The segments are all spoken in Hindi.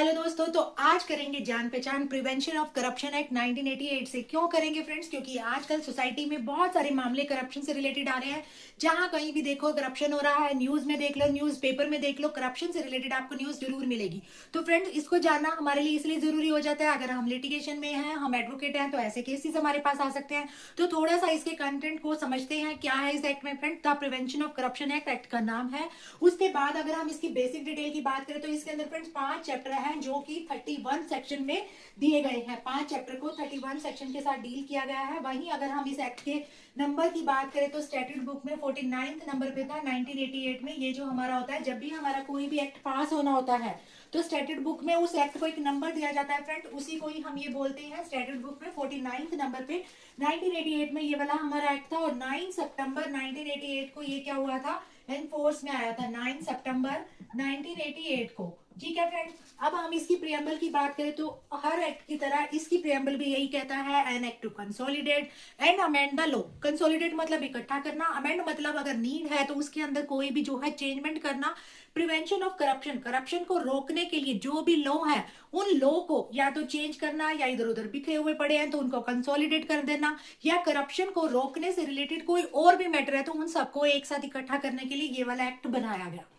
हेलो दोस्तों, तो आज करेंगे जान पहचान प्रिवेंशन ऑफ करप्शन एक्ट 1988 से। क्यों करेंगे फ्रेंड्स? क्योंकि आजकल सोसाइटी में बहुत सारे मामले करप्शन से रिलेटेड आ रहे हैं। जहां कहीं भी देखो करप्शन हो रहा है, न्यूज में देख लो, न्यूज पेपर में देख लो, करप्शन से रिलेटेड आपको न्यूज जरूर मिलेगी। तो फ्रेंड्स, इसको जानना हमारे लिए इसलिए जरूरी हो जाता है। अगर हम लिटिगेशन में हैं, हम एडवोकेट हैं, तो ऐसे केसेस हमारे पास आ सकते हैं। तो थोड़ा सा इसके कंटेंट को समझते हैं, क्या है इस एक्ट में। Friend, the prevention of corruption act का नाम है। उसके बाद अगर हम इसकी बेसिक डिटेल की बात करें तो इसके अंदर फ्रेंड्स 5 चैप्टर हैं जो कि 31 सेक्शन में दिए गए हैं। 5 चैप्टर को 31 सेक्शन के साथ डील किया गया है। वहीं अगर हम इस एक्ट के नंबर की बात करें तो स्टैट्यूट बुक में 49th नंबर पे था 1988 में। ये जो हमारा होता है, जब भी हमारा कोई भी एक्ट पास होना होता है तो स्टैट्यूट बुक में उस एक्ट को एक नंबर दिया जाता है फ्रेंड, उसी को ही हम ये बोलते हैं। स्टैट्यूट बुक में 49th नंबर पे 1988 में ये वाला हमारा एक्ट था और 9 सितंबर 1988 को ये क्या हुआ था, एनफोर्स में आया था 9 सितंबर 1988 को। ठीक है फ्रेंड्स, अब हम इसकी प्रियम्बल की बात करें तो हर एक्ट की तरह इसकी प्रियम्बल भी यही कहता है, an act to consolidate and amend the law. Consolidate मतलब इकट्ठा करना, अमेंड मतलब अगर नीड है तो उसके अंदर कोई भी जो है चेंजमेंट करना। प्रिवेंशन ऑफ करप्शन, करप्शन को रोकने के लिए जो भी लॉ है उन लॉ को या तो चेंज करना, या इधर उधर बिखरे हुए पड़े हैं तो उनको कंसोलिडेट कर देना, या करप्शन को रोकने से रिलेटेड कोई और भी मैटर है तो उन सबको एक साथ इकट्ठा करने के लिए ये वाला एक्ट बनाया गया।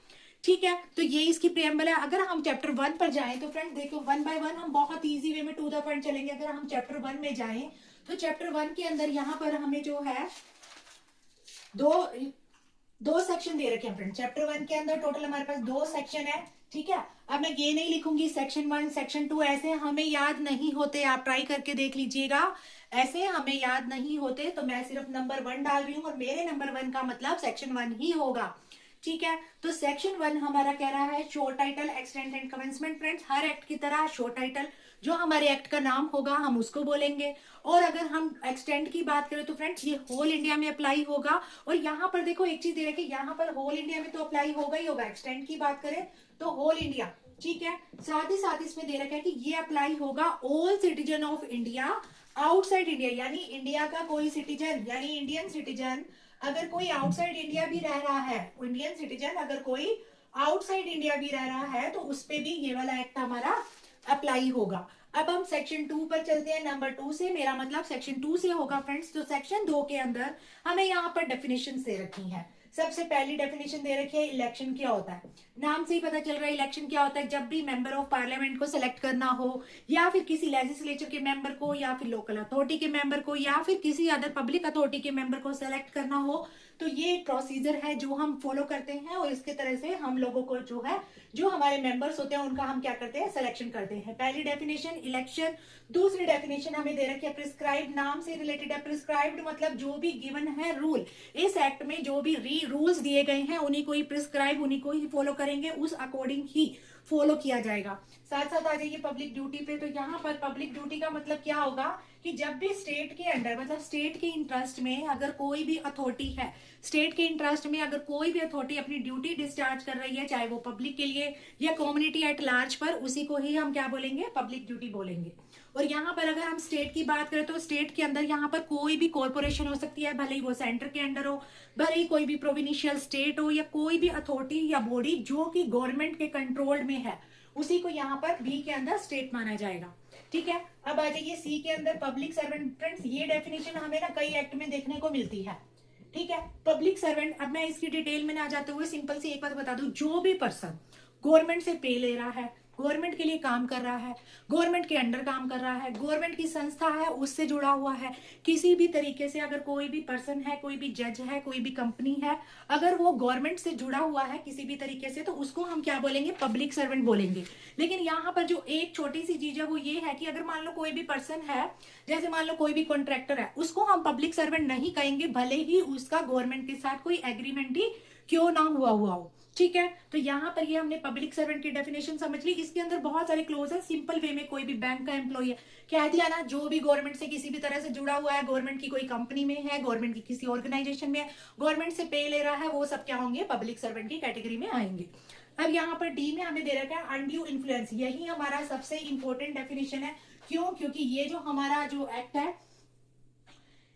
ठीक है, तो ये इसकी प्रियम्बल है। अगर हम चैप्टर 1 पर जाएं तो फ्रेंड देखो, 1 बाय 1 हम बहुत इजी वे में टू द पॉइंट चलेंगे। अगर हम चैप्टर 1 में जाएं तो चैप्टर 1 के अंदर यहाँ पर हमें जो है दो सेक्शन दे रखे हैं फ्रेंड। चैप्टर 1 के अंदर टोटल हमारे पास 2 सेक्शन है। ठीक है, अब मैं ये नहीं लिखूंगी सेक्शन 1 सेक्शन 2, ऐसे हमें याद नहीं होते। आप ट्राई करके देख लीजिएगा, ऐसे हमें याद नहीं होते। तो मैं सिर्फ नंबर 1 डाल रही हूँ और मेरे नंबर 1 का मतलब सेक्शन 1 ही होगा। ठीक है, तो सेक्शन 1 हमारा कह रहा है show title, extent and commencement. Friends, her act की तरह शो टाइटल जो हमारे एक्ट का नाम होगा हम उसको बोलेंगे। और अगर हम एक्सटेंट की बात करें तो फ्रेंड्स ये होल इंडिया में अप्लाई होगा। और यहाँ पर देखो एक चीज दे रखी है, यहाँ पर होल इंडिया में तो अप्लाई होगा ही होगा। एक्सटेंट की बात करें तो होल इंडिया। ठीक है, साथ ही साथ इसमें दे रखा है कि ये अप्लाई होगा all citizen of India outside India. यानी इंडिया का कोई सिटीजन, यानी इंडियन सिटीजन अगर कोई आउटसाइड इंडिया भी रह रहा है, इंडियन सिटीजन अगर कोई आउटसाइड इंडिया भी रह रहा है तो उस पे भी ये वाला एक्ट हमारा अप्लाई होगा। अब हम सेक्शन 2 पर चलते हैं। नंबर 2 से मेरा मतलब सेक्शन 2 से होगा फ्रेंड्स। तो सेक्शन 2 के अंदर हमें यहाँ पर डेफिनेशन दे रखी है। सबसे पहली डेफिनेशन दे रखी है, इलेक्शन क्या होता है। नाम से ही पता चल रहा है इलेक्शन क्या होता है। जब भी मेंबर ऑफ पार्लियामेंट को सिलेक्ट करना हो, या फिर किसी लेजिस्लेचर के मेंबर को, या फिर लोकल अथॉरिटी के मेंबर को, या फिर किसी अदर पब्लिक अथॉरिटी के मेंबर को सिलेक्ट करना हो, तो ये एक प्रोसीजर है जो हम फॉलो करते हैं। और इसके तरह से हम लोगों को जो है, जो हमारे मेंबर्स होते हैं उनका हम क्या करते हैं, सिलेक्शन करते हैं। पहली डेफिनेशन इलेक्शन। दूसरी डेफिनेशन हमें दे रखी है प्रिस्क्राइब्ड, नाम से रिलेटेड है। प्रिस्क्राइब्ड मतलब जो भी गिवन है रूल, इस एक्ट में जो भी रूल्स दिए गए हैं उन्हीं को ही प्रिस्क्राइब, उन्हीं को ही फॉलो करेंगे, उस अकॉर्डिंग ही फॉलो किया जाएगा। साथ साथ आ जाइए पब्लिक ड्यूटी पे। तो यहाँ पर पब्लिक ड्यूटी का मतलब क्या होगा कि जब भी स्टेट के अंडर, मतलब स्टेट के इंटरेस्ट में अगर कोई भी अथॉरिटी है, स्टेट के इंटरेस्ट में अगर कोई भी अथॉरिटी अपनी ड्यूटी डिस्चार्ज कर रही है, चाहे वो पब्लिक के लिए या कम्युनिटी एट लार्ज पर, उसी को ही हम क्या बोलेंगे, पब्लिक ड्यूटी बोलेंगे। और यहाँ पर अगर हम स्टेट की बात करें तो स्टेट के अंदर यहाँ पर कोई भी कॉर्पोरेशन हो सकती है, भले ही वो सेंटर के अंडर हो, भले ही कोई भी प्रोविंशियल स्टेट हो, या कोई भी अथॉरिटी या बॉडी जो कि गवर्नमेंट के कंट्रोल में है, उसी को यहाँ पर बी के अंदर स्टेट माना जाएगा। ठीक है, अब आ जाइए सी के अंदर पब्लिक सर्वेंट। फ्रेंड्स, ये डेफिनेशन हमें ना कई एक्ट में देखने को मिलती है। ठीक है, पब्लिक सर्वेंट। अब मैं इसकी डिटेल में ना जाते हुए सिंपल सी एक बात बता दूं, जो भी पर्सन गवर्नमेंट से पे ले रहा है, गवर्नमेंट के लिए काम कर रहा है, गवर्नमेंट के अंडर काम कर रहा है, गवर्नमेंट की संस्था है उससे जुड़ा हुआ है, किसी भी तरीके से अगर कोई भी पर्सन है, कोई भी जज है, कोई भी कंपनी है, अगर वो गवर्नमेंट से जुड़ा हुआ है किसी भी तरीके से, तो उसको हम क्या बोलेंगे, पब्लिक सर्वेंट बोलेंगे। लेकिन यहाँ पर जो एक छोटी सी चीज है वो ये है कि अगर मान लो कोई भी पर्सन है, जैसे मान लो कोई भी कॉन्ट्रैक्टर है, उसको हम पब्लिक सर्वेंट नहीं कहेंगे, भले ही उसका गवर्नमेंट के साथ कोई एग्रीमेंट ही क्यों ना हुआ हो। ठीक है, तो यहाँ पर ये हमने पब्लिक सर्वेंट की डेफिनेशन समझ ली। इसके अंदर बहुत सारे क्लोज है। सिंपल वे में कोई भी बैंक का एम्प्लॉय है, कह दिया ना, जो भी गवर्नमेंट से किसी भी तरह से जुड़ा हुआ है, गवर्नमेंट की कोई कंपनी में है, गवर्नमेंट की किसी ऑर्गेनाइजेशन में है, गवर्नमेंट से पे ले रहा है, वो सब क्या होंगे, पब्लिक सर्वेंट की कैटेगरी में आएंगे। अब यहाँ पर डी में हमें दे रखा है अनड्यू इन्फ्लुएंस। यही हमारा सबसे इंपॉर्टेंट डेफिनेशन है। क्यों? क्योंकि ये जो हमारा जो एक्ट है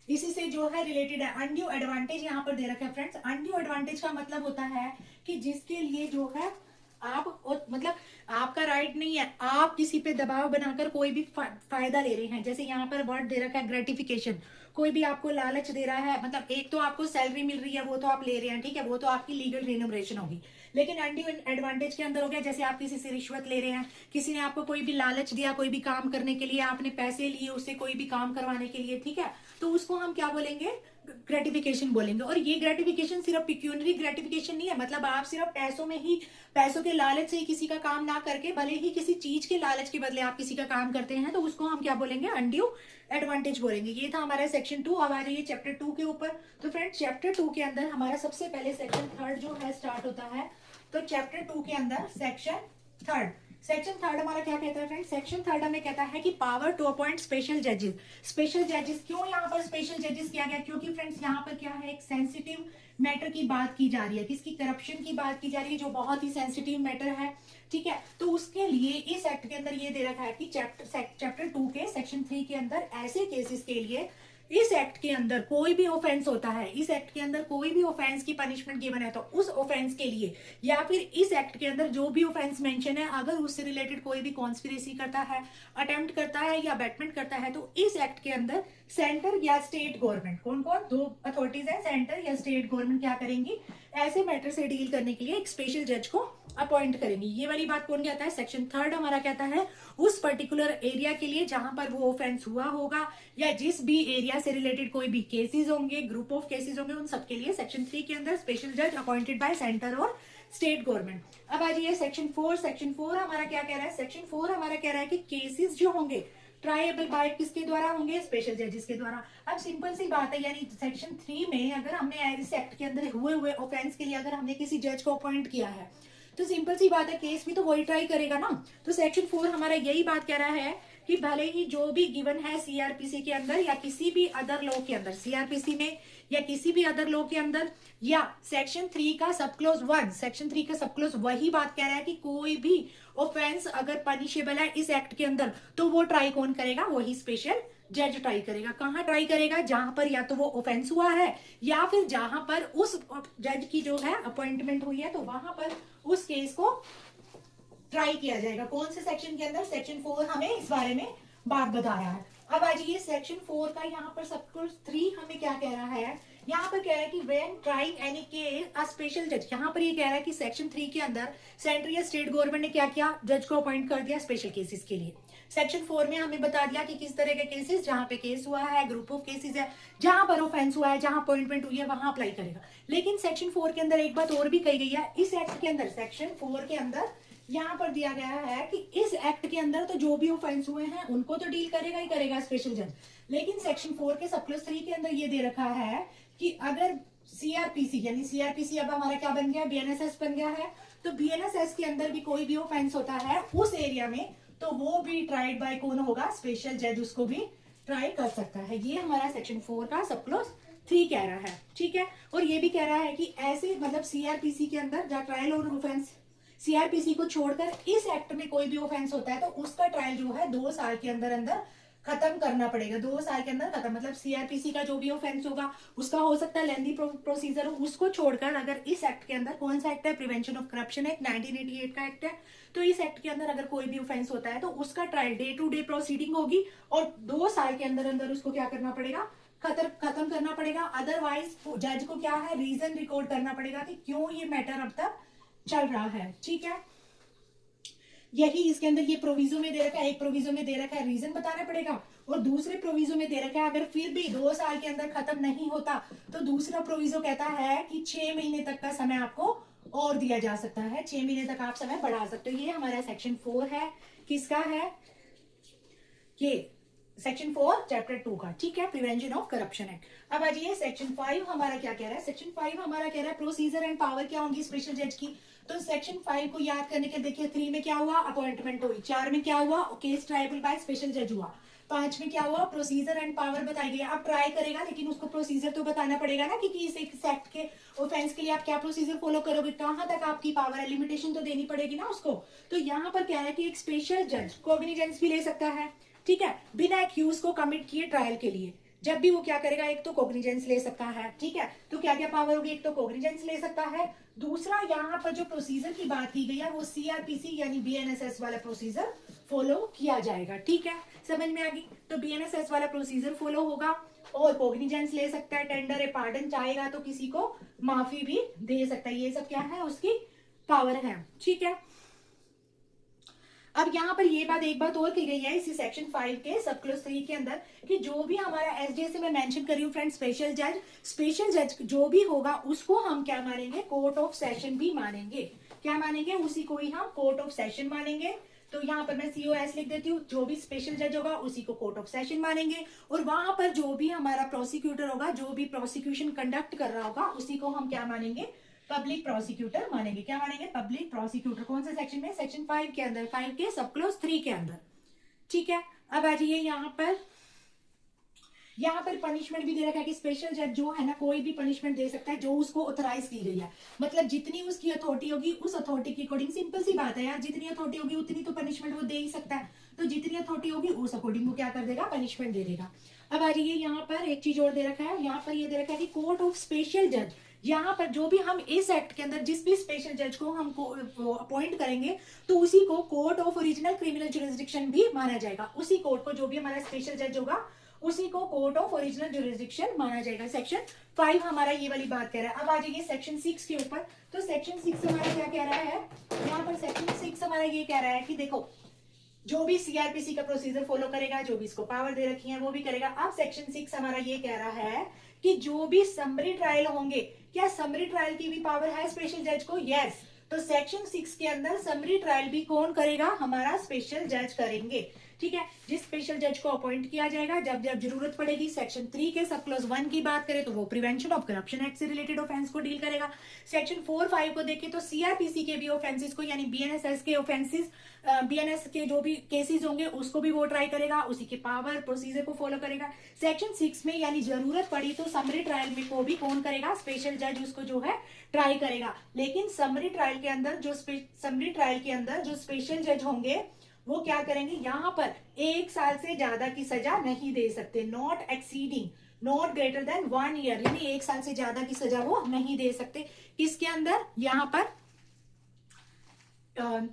इसी से जो है रिलेटेड है। अनड्यू एडवांटेज यहाँ पर दे रखा है फ्रेंड्स। अनड्यू एडवांटेज का मतलब होता है कि जिसके लिए जो है मतलब आपका राइट नहीं है, आप किसी पे दबाव बनाकर कोई भी फायदा ले रहे हैं। जैसे यहाँ पर वर्ड दे रखा है ग्रेटिफिकेशन, कोई भी आपको लालच दे रहा है, मतलब एक तो आपको सैलरी मिल रही है वो तो आप ले रहे हैं, ठीक है, वो तो आपकी लीगल रिन्यूमरेशन होगी। लेकिन अनड्यू एडवांटेज के अंदर हो गया, जैसे आप किसी से रिश्वत ले रहे हैं, किसी ने आपको कोई भी लालच दिया कोई भी काम करने के लिए, आपने पैसे लिए उससे कोई भी काम करवाने के लिए, ठीक है, तो उसको हम क्या बोलेंगे, ग्रेटिफिकेशन बोलेंगे। और ये ग्रेटिफिकेशन सिर्फ पिक्यूनरी ग्रेटिफिकेशन नहीं है, मतलब आप सिर्फ पैसों में ही, पैसों के लालच से ही किसी का काम ना करके, भले ही किसी चीज के लालच के बदले आप किसी का काम करते हैं, तो उसको हम क्या बोलेंगे, अनड्यू एडवांटेज बोलेंगे। ये था हमारा सेक्शन 2। अब आ जाइए चैप्टर 2 के ऊपर। तो फ्रेंड चैप्टर 2 के अंदर हमारा सबसे पहले सेक्शन 3 जो है स्टार्ट होता है। तो चैप्टर 2 के अंदर सेक्शन थर्ड हमारा क्या कहता है फ्रेंड, सेक्शन थर्ड हमें कहता है कि पावर टू अपॉइंट स्पेशल जजेस। स्पेशल जजेस क्यों यहाँ पर स्पेशल जजेस किया गया, क्योंकि फ्रेंड्स यहाँ पर क्या है, एक सेंसिटिव मैटर की बात की जा रही है, किसकी, करप्शन की बात की जा रही है, जो बहुत ही सेंसिटिव मैटर है, ठीक है। तो उसके लिए इस एक्ट के अंदर ये दे रखा है कि चैप्टर 2 के सेक्शन 3 के अंदर ऐसे केसेस के लिए इस एक्ट के अंदर कोई भी ऑफेंस होता है, इस एक्ट के अंदर कोई भी ऑफेंस की पनिशमेंट गिवन है, तो उस ऑफेंस के लिए या फिर इस एक्ट के अंदर जो भी ऑफेंस मेंशन है, अगर उससे रिलेटेड कोई भी कॉन्स्पिरेसी करता है, अटेम्प्ट करता है या अबेटमेंट करता है, तो इस एक्ट के अंदर सेंटर या स्टेट गवर्नमेंट, कौन कौन दो अथॉरिटीज है, सेंटर या स्टेट गवर्नमेंट क्या करेंगी, ऐसे मैटर से डील करने के लिए एक स्पेशल जज को अपॉइंट करेंगी। ये वाली बात कौन कहता है, सेक्शन 3 हमारा कहता है उस पर्टिकुलर एरिया के लिए जहां पर वो ऑफेंस हुआ होगा, या जिस भी एरिया से रिलेटेड कोई भी केसेस होंगे, ग्रुप ऑफ केसेस होंगे, उन सबके लिए सेक्शन 3 के अंदर स्पेशल जज अपॉइंटेड बाय सेंटर और स्टेट गवर्नमेंट। अब आ जाइए सेक्शन 4 हमारा क्या कह रहा है, सेक्शन 4 हमारा कह रहा है कि केसेस जो होंगे ट्राइबल बाय किसके द्वारा होंगे, स्पेशल जजेस के द्वारा। अब सिंपल सी बात है, यानी सेक्शन 3 में अगर हमने इस एक्ट के अंदर हुए ऑफेंस के लिए अगर हमने किसी जज को अपॉइंट किया है, तो सिंपल सी बात है केस भी तो वही ट्राई करेगा ना। तो सेक्शन 4 हमारा यही बात कह रहा है कि भले ही जो भी गिवन है सीआरपीसी के अंदर या किसी भी अदर लॉ के अंदर, सीआरपीसी में या किसी भी अदर लॉ के अंदर, या सेक्शन 3 का सब क्लोज 1, सेक्शन 3 का सब क्लोज वही बात कह रहा है कि कोई भी ऑफेंस अगर पनिशेबल है इस एक्ट के अंदर, तो वो ट्राई कौन करेगा, वही स्पेशल जज ट्राई करेगा। कहां ट्राई करेगा, जहां पर या तो वो ऑफेंस हुआ है या फिर जहां पर उस जज की जो है अपॉइंटमेंट हुई है, तो वहां पर उस केस को ट्राई किया जाएगा। कौन से सेक्शन के अंदर, सेक्शन 4 हमें इस बारे में बात बता रहा है। अब आ जाइए सेक्शन 4 का यहाँ पर सब कुछ 3 हमें क्या कह रहा है, यहाँ पर कह रहा है कि when trying any case a special जज। यहाँ पर ये कह रहा है कि सेक्शन 3 के अंदर सेंट्रल या स्टेट गवर्नमेंट ने क्या किया, जज को अपॉइंट कर दिया स्पेशल केसेस के लिए। सेक्शन 4 में हमें बता दिया कि किस तरह के केसेस, जहां पे केस हुआ है, ग्रुप ऑफ केसेस है, जहां पर ऑफेंस हुआ है, जहां अपॉइंटमेंट हुई है, वहां अप्लाई करेगा। लेकिन सेक्शन 4 के अंदर एक बात और भी कही गई है, इस एक्ट के अंदर, सेक्शन 4 के अंदर यहाँ पर दिया गया है कि इस एक्ट के अंदर तो जो भी ऑफेंस हुए हैं उनको तो डील करेगा ही करेगा स्पेशल जज। लेकिन सेक्शन 4 के सब क्लोज 3 के अंदर ये दे रखा है कि अगर सीआरपीसी, यानी सीआरपीसी अब हमारा क्या बन गया, बीएनएसएस बन गया है, तो बीएनएसएस के अंदर भी कोई भी ऑफेंस होता है उस एरिया में, तो वो भी ट्राइड बाय कौन होगा, स्पेशल जज उसको भी ट्राई कर सकता है। ये हमारा सेक्शन 4 का सब क्लोज 3 कह रहा है, ठीक है। और ये भी कह रहा है कि ऐसे मतलब सीआरपीसी के अंदर जब ट्रायल और ऑफेंस, सीआरपीसी को छोड़कर इस एक्ट में कोई भी ऑफेंस होता है तो उसका ट्रायल जो है 2 साल के अंदर अंदर खत्म करना पड़ेगा। 2 साल के अंदर खत्म, मतलब सीआरपीसी का जो भी ऑफेंस होगा उसका हो सकता है लेंथी प्रोसीजर हो, उसको छोड़कर अगर इस एक्ट के अंदर, कौन सा एक्ट है, प्रिवेंशन ऑफ करप्शन एक्ट 1988 का एक्ट है, तो इस एक्ट के अंदर अगर कोई भी ऑफेंस होता है तो उसका trial day to day proceeding होगी और 2 साल के अंदर अंदर उसको क्या करना पड़ेगा, खत्म करना पड़ेगा। अदरवाइज जज को क्या है, रीजन रिकॉर्ड करना पड़ेगा कि क्यों ये मैटर अब तक चल रहा है, ठीक है। यही इसके अंदर ये प्रोविजो में दे रखा है, एक प्रोविजो में दे रखा है रीजन बताना पड़ेगा, और दूसरे प्रोविजो में दे रखा है अगर फिर भी 2 साल के अंदर खत्म नहीं होता तो दूसरा प्रोविजो कहता है कि 6 महीने तक का समय आपको और दिया जा सकता है, 6 महीने तक आप समय बढ़ा सकते हो। ये हमारा सेक्शन 4 है, किसका है, ये सेक्शन 4 चैप्टर 2 का, ठीक है, प्रिवेंशन ऑफ करप्शन एक्ट। अब आ जाइए सेक्शन 5 हमारा क्या कह रहा है, सेक्शन 5 हमारा कह रहा है प्रोसीजर एंड पावर क्या होंगी स्पेशल जज की। तो सेक्शन 5 को याद करने के देखिए, 3 में क्या हुआ, अपॉइंटमेंट हुई, 4 में क्या हुआ, केस ट्राइबल बाय स्पेशल जज हुआ, 5 में क्या हुआ, प्रोसीजर एंड पावर बताई गई। अब ट्राई करेगा लेकिन उसको प्रोसीजर तो बताना पड़ेगा ना कि इस एक्ट के ऑफेंस के लिए आप क्या प्रोसीजर फॉलो करोगे, कहां तक आपकी पावर है, लिमिटेशन तो देनी पड़ेगी ना उसको। तो यहाँ पर क्या है कि एक स्पेशल जज कॉग्निजेंस भी ले सकता है, ठीक है, बिना एक्यूज को कमिट किए ट्रायल के लिए। जब भी वो क्या करेगा, एक तो कॉग्निजेंस ले सकता है, ठीक है, तो क्या क्या पावर होगी, एक तो कॉग्निजेंस ले सकता है, दूसरा यहाँ पर जो प्रोसीजर की बात की गई है वो सीआरपीसी यानी बीएनएसएस वाला प्रोसीजर फॉलो किया जाएगा। ठीक है, समझ में आ गई। तो बीएनएसएस वाला प्रोसीजर फॉलो होगा और कॉग्निजेंस ले सकता है, टेंडर है, पार्डन चाहेगा तो किसी को माफी भी दे सकता है। ये सब क्या है, उसकी पावर है। ठीक है, अब यहाँ पर ये बात, एक बात और की गई है इसी सेक्शन 5 के सब क्लोज 3 के अंदर कि जो भी हमारा एसडीए से मैं मेंशन कर रही हूँ फ्रेंड, स्पेशल जज जो भी होगा उसको हम क्या मानेंगे, कोर्ट ऑफ सेशन भी मानेंगे। क्या मानेंगे, उसी को ही हम कोर्ट ऑफ सेशन मानेंगे। तो यहाँ पर मैं COS लिख देती हूँ, जो भी स्पेशल जज होगा उसी को कोर्ट ऑफ सेशन मानेंगे। और वहां पर जो भी हमारा प्रोसिक्यूटर होगा, जो भी प्रोसिक्यूशन कंडक्ट कर रहा होगा, उसी को हम क्या मानेंगे, पब्लिक प्रोसिक्यूटर मानेंगे। क्या मानेंगे, पब्लिक प्रोसिक्यूटर। कौन से सेक्शन में, सेक्शन 5 के अंदर, 5 के सब क्लोज 3 के अंदर। ठीक है, अब आ जाइए यहाँ पर पनिशमेंट भी दे रखा है कि स्पेशल जज जो है ना, कोई भी पनिशमेंट दे सकता है जो उसको ऑथराइज की गई है। मतलब जितनी उसकी अथॉरिटी होगी उस अथॉरिटी के अकॉर्डिंग, सिंपल सी बात है यार, जितनी अथॉरिटी होगी उतनी तो पनिशमेंट वो दे ही सकता है। तो जितनी अथॉरिटी होगी उस अकॉर्डिंग वो क्या कर देगा, पनिशमेंट दे देगा। अब आ जाइए यहाँ पर एक चीज और दे रखा है, यहाँ पर ये दे रखा है कि कोर्ट ऑफ स्पेशल जज। यहाँ पर जो भी हम इस एक्ट के अंदर जिस भी स्पेशल जज को हम अपॉइंट करेंगे तो उसी को court of original criminal jurisdiction भी माना जाएगा। उसी कोर्ट को, जो भी हमारा स्पेशल जज होगा उसी को कोर्ट ऑफ ओरिजिनल जुरिस्डिक्शन माना जाएगा। सेक्शन 5 हमारा ये वाली बात कह रहा है। अब आ जाइए सेक्शन 6 के ऊपर। तो सेक्शन 6 हमारा क्या कह रहा है, यहाँ पर सेक्शन 6 हमारा ये कह रहा है कि देखो, जो भी सीआरपीसी का प्रोसीजर फॉलो करेगा, जो भी इसको पावर दे रखी है वो भी करेगा। अब सेक्शन 6 हमारा ये कह रहा है कि जो भी समरी ट्रायल होंगे, क्या समरी ट्रायल की भी पावर है स्पेशल जज को? यस। तो सेक्शन 6 के अंदर समरी ट्रायल भी कौन करेगा, हमारा स्पेशल जज करेंगे। ठीक है, जिस स्पेशल जज को अपॉइंट किया जाएगा जब जब जरूरत पड़ेगी। सेक्शन 3 के सब क्लोज 1 की बात करें तो वो प्रिवेंशन ऑफ करप्शन एक्ट से रिलेटेड ऑफेंस को डील करेगा। सेक्शन 4-5 को देखें तो सीआरपीसी के भी ऑफेंसेस को, यानी बीएनएसएस के ऑफेंसेस, बीएनएस के जो भी केसेस होंगे उसको भी वो ट्राई करेगा, उसी के पावर प्रोसीजर को फॉलो करेगा। सेक्शन 6 में यानी जरूरत पड़ी तो समरी ट्रायल में को भी कौन करेगा, स्पेशल जज उसको जो है ट्राई करेगा। लेकिन समरी ट्रायल के अंदर जो स्पेशल जज होंगे वो क्या करेंगे, यहाँ पर 1 साल से ज्यादा की सजा नहीं दे सकते। Not exceeding, not greater than 1 year, यानी 1 साल से ज्यादा की सजा वो नहीं दे सकते। किसके अंदर, यहाँ पर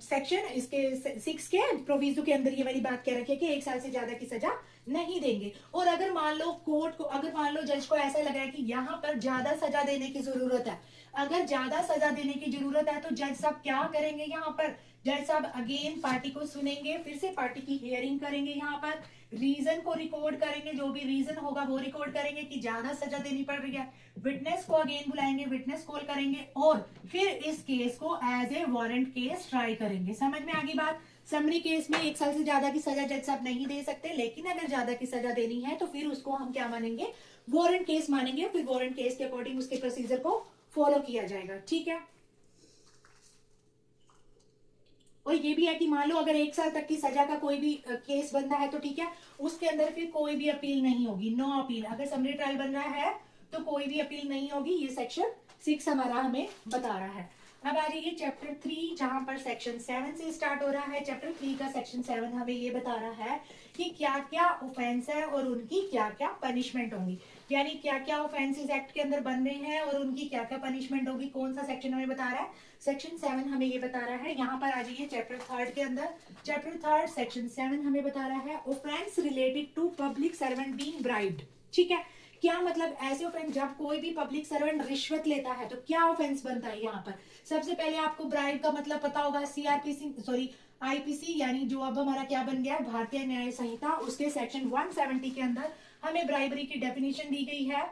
सेक्शन इसके 6 के प्रोविजो के अंदर ये वाली बात कह रखी है कि 1 साल से ज्यादा की सजा नहीं देंगे। और अगर मान लो कोर्ट को, अगर मान लो जज को ऐसा लगा है कि यहाँ पर ज्यादा सजा देने की जरूरत है, अगर ज्यादा सजा देने की जरूरत है तो जज साहब क्या करेंगे, यहाँ पर जज साहब अगेन पार्टी को सुनेंगे, फिर से पार्टी की हियरिंग करेंगे, यहाँ पर रीजन को रिकॉर्ड करेंगे, जो भी रीजन होगा वो रिकॉर्ड करेंगे कि ज्यादा सजा देनी पड़ रही है। विटनेस को अगेन बुलाएंगे, विटनेस कॉल करेंगे और फिर इस केस को as a warrant case try करेंगे। समझ में आ गई बात। समरी केस में 1 साल से ज्यादा की सजा जज साहब नहीं दे सकते, लेकिन अगर ज्यादा की सजा देनी है तो फिर उसको हम क्या मानेंगे, वारंट केस मानेंगे। फिर वारंट केस के अकॉर्डिंग उसके प्रोसीजर को फॉलो किया जाएगा। ठीक है, और ये भी है कि मान लो अगर 1 साल तक की सजा का कोई भी केस बन रहा है तो ठीक है, उसके अंदर फिर कोई भी अपील नहीं होगी, नो अपील। अगर समरी ट्रायल बन रहा है तो कोई भी अपील नहीं होगी। ये सेक्शन 6 हमारा हमें बता रहा है। अब आ जाइए चैप्टर 3, जहां पर सेक्शन 7 से स्टार्ट हो रहा है। चैप्टर 3 का सेक्शन 7 हमें ये बता रहा है कि क्या क्या ऑफेंस है और उनकी क्या क्या पनिशमेंट होंगी, यानी क्या क्या ऑफेंसेस एक्ट के अंदर बन रहे हैं और उनकी क्या क्या पनिशमेंट होगी। कौन सा सेक्शन हमें बता रहा है, सेक्शन 7 हमें ये बता रहा है। यहाँ पर आ जाइए चैप्टर 3 के अंदर, चैप्टर 3 सेक्शन 7 हमें बता रहा है offence related to public servant being bribed. ठीक है, क्या मतलब, ऐसे ऑफेंस जब कोई भी पब्लिक सर्वेंट रिश्वत लेता है तो क्या ऑफेंस बनता है। यहाँ पर सबसे पहले आपको ब्राइब का मतलब पता होगा, आईपीसी यानी जो अब हमारा क्या बन गया, भारतीय न्याय संहिता, उसके सेक्शन 170 के अंदर हमें ब्राइबरी की डेफिनेशन दी गई है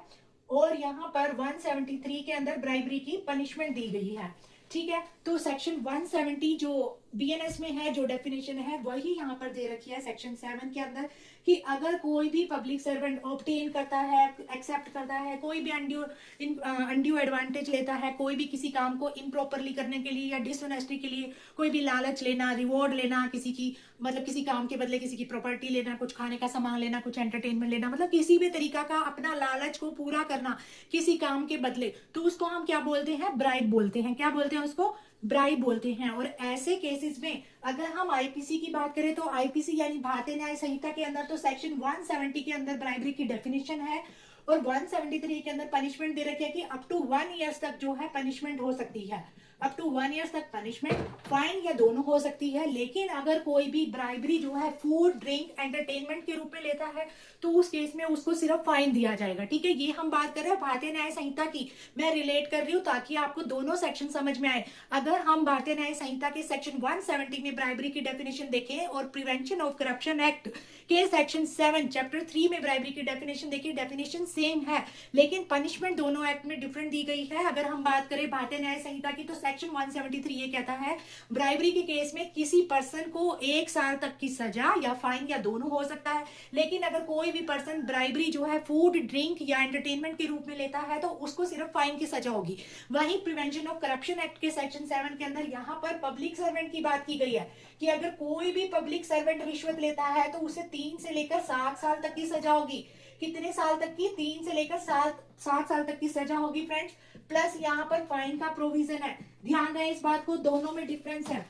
और यहाँ पर 173 के अंदर ब्राइबरी की पनिशमेंट दी गई है। ठीक है, तो सेक्शन 170 जो बीएनएस में है, जो डेफिनेशन है वही यहाँ पर दे रखी है सेक्शन 7 के अंदर कि अगर कोई भी पब्लिक सर्वेंट ऑब्टेन करता है, एक्सेप्ट करता है, कोई भी अनड्यू एडवांटेज लेता है, कोई भी किसी काम को इम्प्रॉपरली करने के लिए या डिसऑनेस्टी के लिए कोई भी लालच लेना, रिवॉर्ड लेना, किसी की मतलब किसी काम के बदले किसी की प्रॉपर्टी लेना, कुछ खाने का सामान लेना, कुछ एंटरटेनमेंट लेना, मतलब किसी भी तरीका का अपना लालच को पूरा करना किसी काम के बदले, तो उसको हम क्या बोलते हैं, ब्राइब बोलते हैं। क्या बोलते हैं उसको, ब्राइब बोलते हैं। और ऐसे केसेस में अगर हम आईपीसी की बात करें तो आईपीसी यानी भारतीय न्याय संहिता के अंदर तो सेक्शन 170 के अंदर ब्राइबरी की डेफिनेशन है और 173 के अंदर पनिशमेंट दे रखी है कि अप टू 1 ईयर्स तक जो है पनिशमेंट हो सकती है, अप टू 1 ईयर्स तक पनिशमेंट, फाइन या दोनों हो सकती है। लेकिन अगर कोई भी ब्राइबरी जो है फूड ड्रिंक एंटरटेनमेंट के रूप में लेता है तो उस केस में उसको सिर्फ फाइन दिया जाएगा। ठीक है, ये हम बात कर रहे हैं भारतीय न्याय संहिता की, मैं रिलेट कर रही हूँ ताकि आपको दोनों सेक्शन समझ में आए। अगर हम भारतीय न्याय संहिता के सेक्शन 170 में ब्राइबरी की डेफिनेशन देखें और प्रिवेंशन ऑफ करप्शन एक्ट के सेक्शन 7 चैप्टर 3 में ब्राइबरी की डेफिनेशन देखिए, डेफिनेशन सेम है लेकिन पनिशमेंट दोनों एक्ट में डिफरेंट दी गई है। अगर हम बात करें भारतीय न्याय संहिता की तो सेक्शन 173 ये कहता है ब्राइबरी के केस में किसी पर्सन को 1 साल तक की सजा या फाइन या दोनों हो सकता है। लेकिन अगर कोई भी पर्सन ब्राइबरी जो है फूड ड्रिंक या एंटरटेनमेंट के रूप में लेता है तो उसको सिर्फ फाइन की सजा होगी। वहीं प्रिवेंशन ऑफ करप्शन एक्ट के सेक्शन 7 के अंदर यहाँ पर पब्लिक सर्वेंट की बात की गई है कि अगर कोई भी पब्लिक सर्वेंट रिश्वत लेता है तो उसे 3 से लेकर 7 साल तक की सजा होगी। कितने साल तक की? 3 से लेकर 7 साल तक की सजा होगी फ्रेंड्स। प्लस यहाँ पर फाइन का प्रोविजन है, ध्यान रहे इस बात को, दोनों में डिफरेंस है।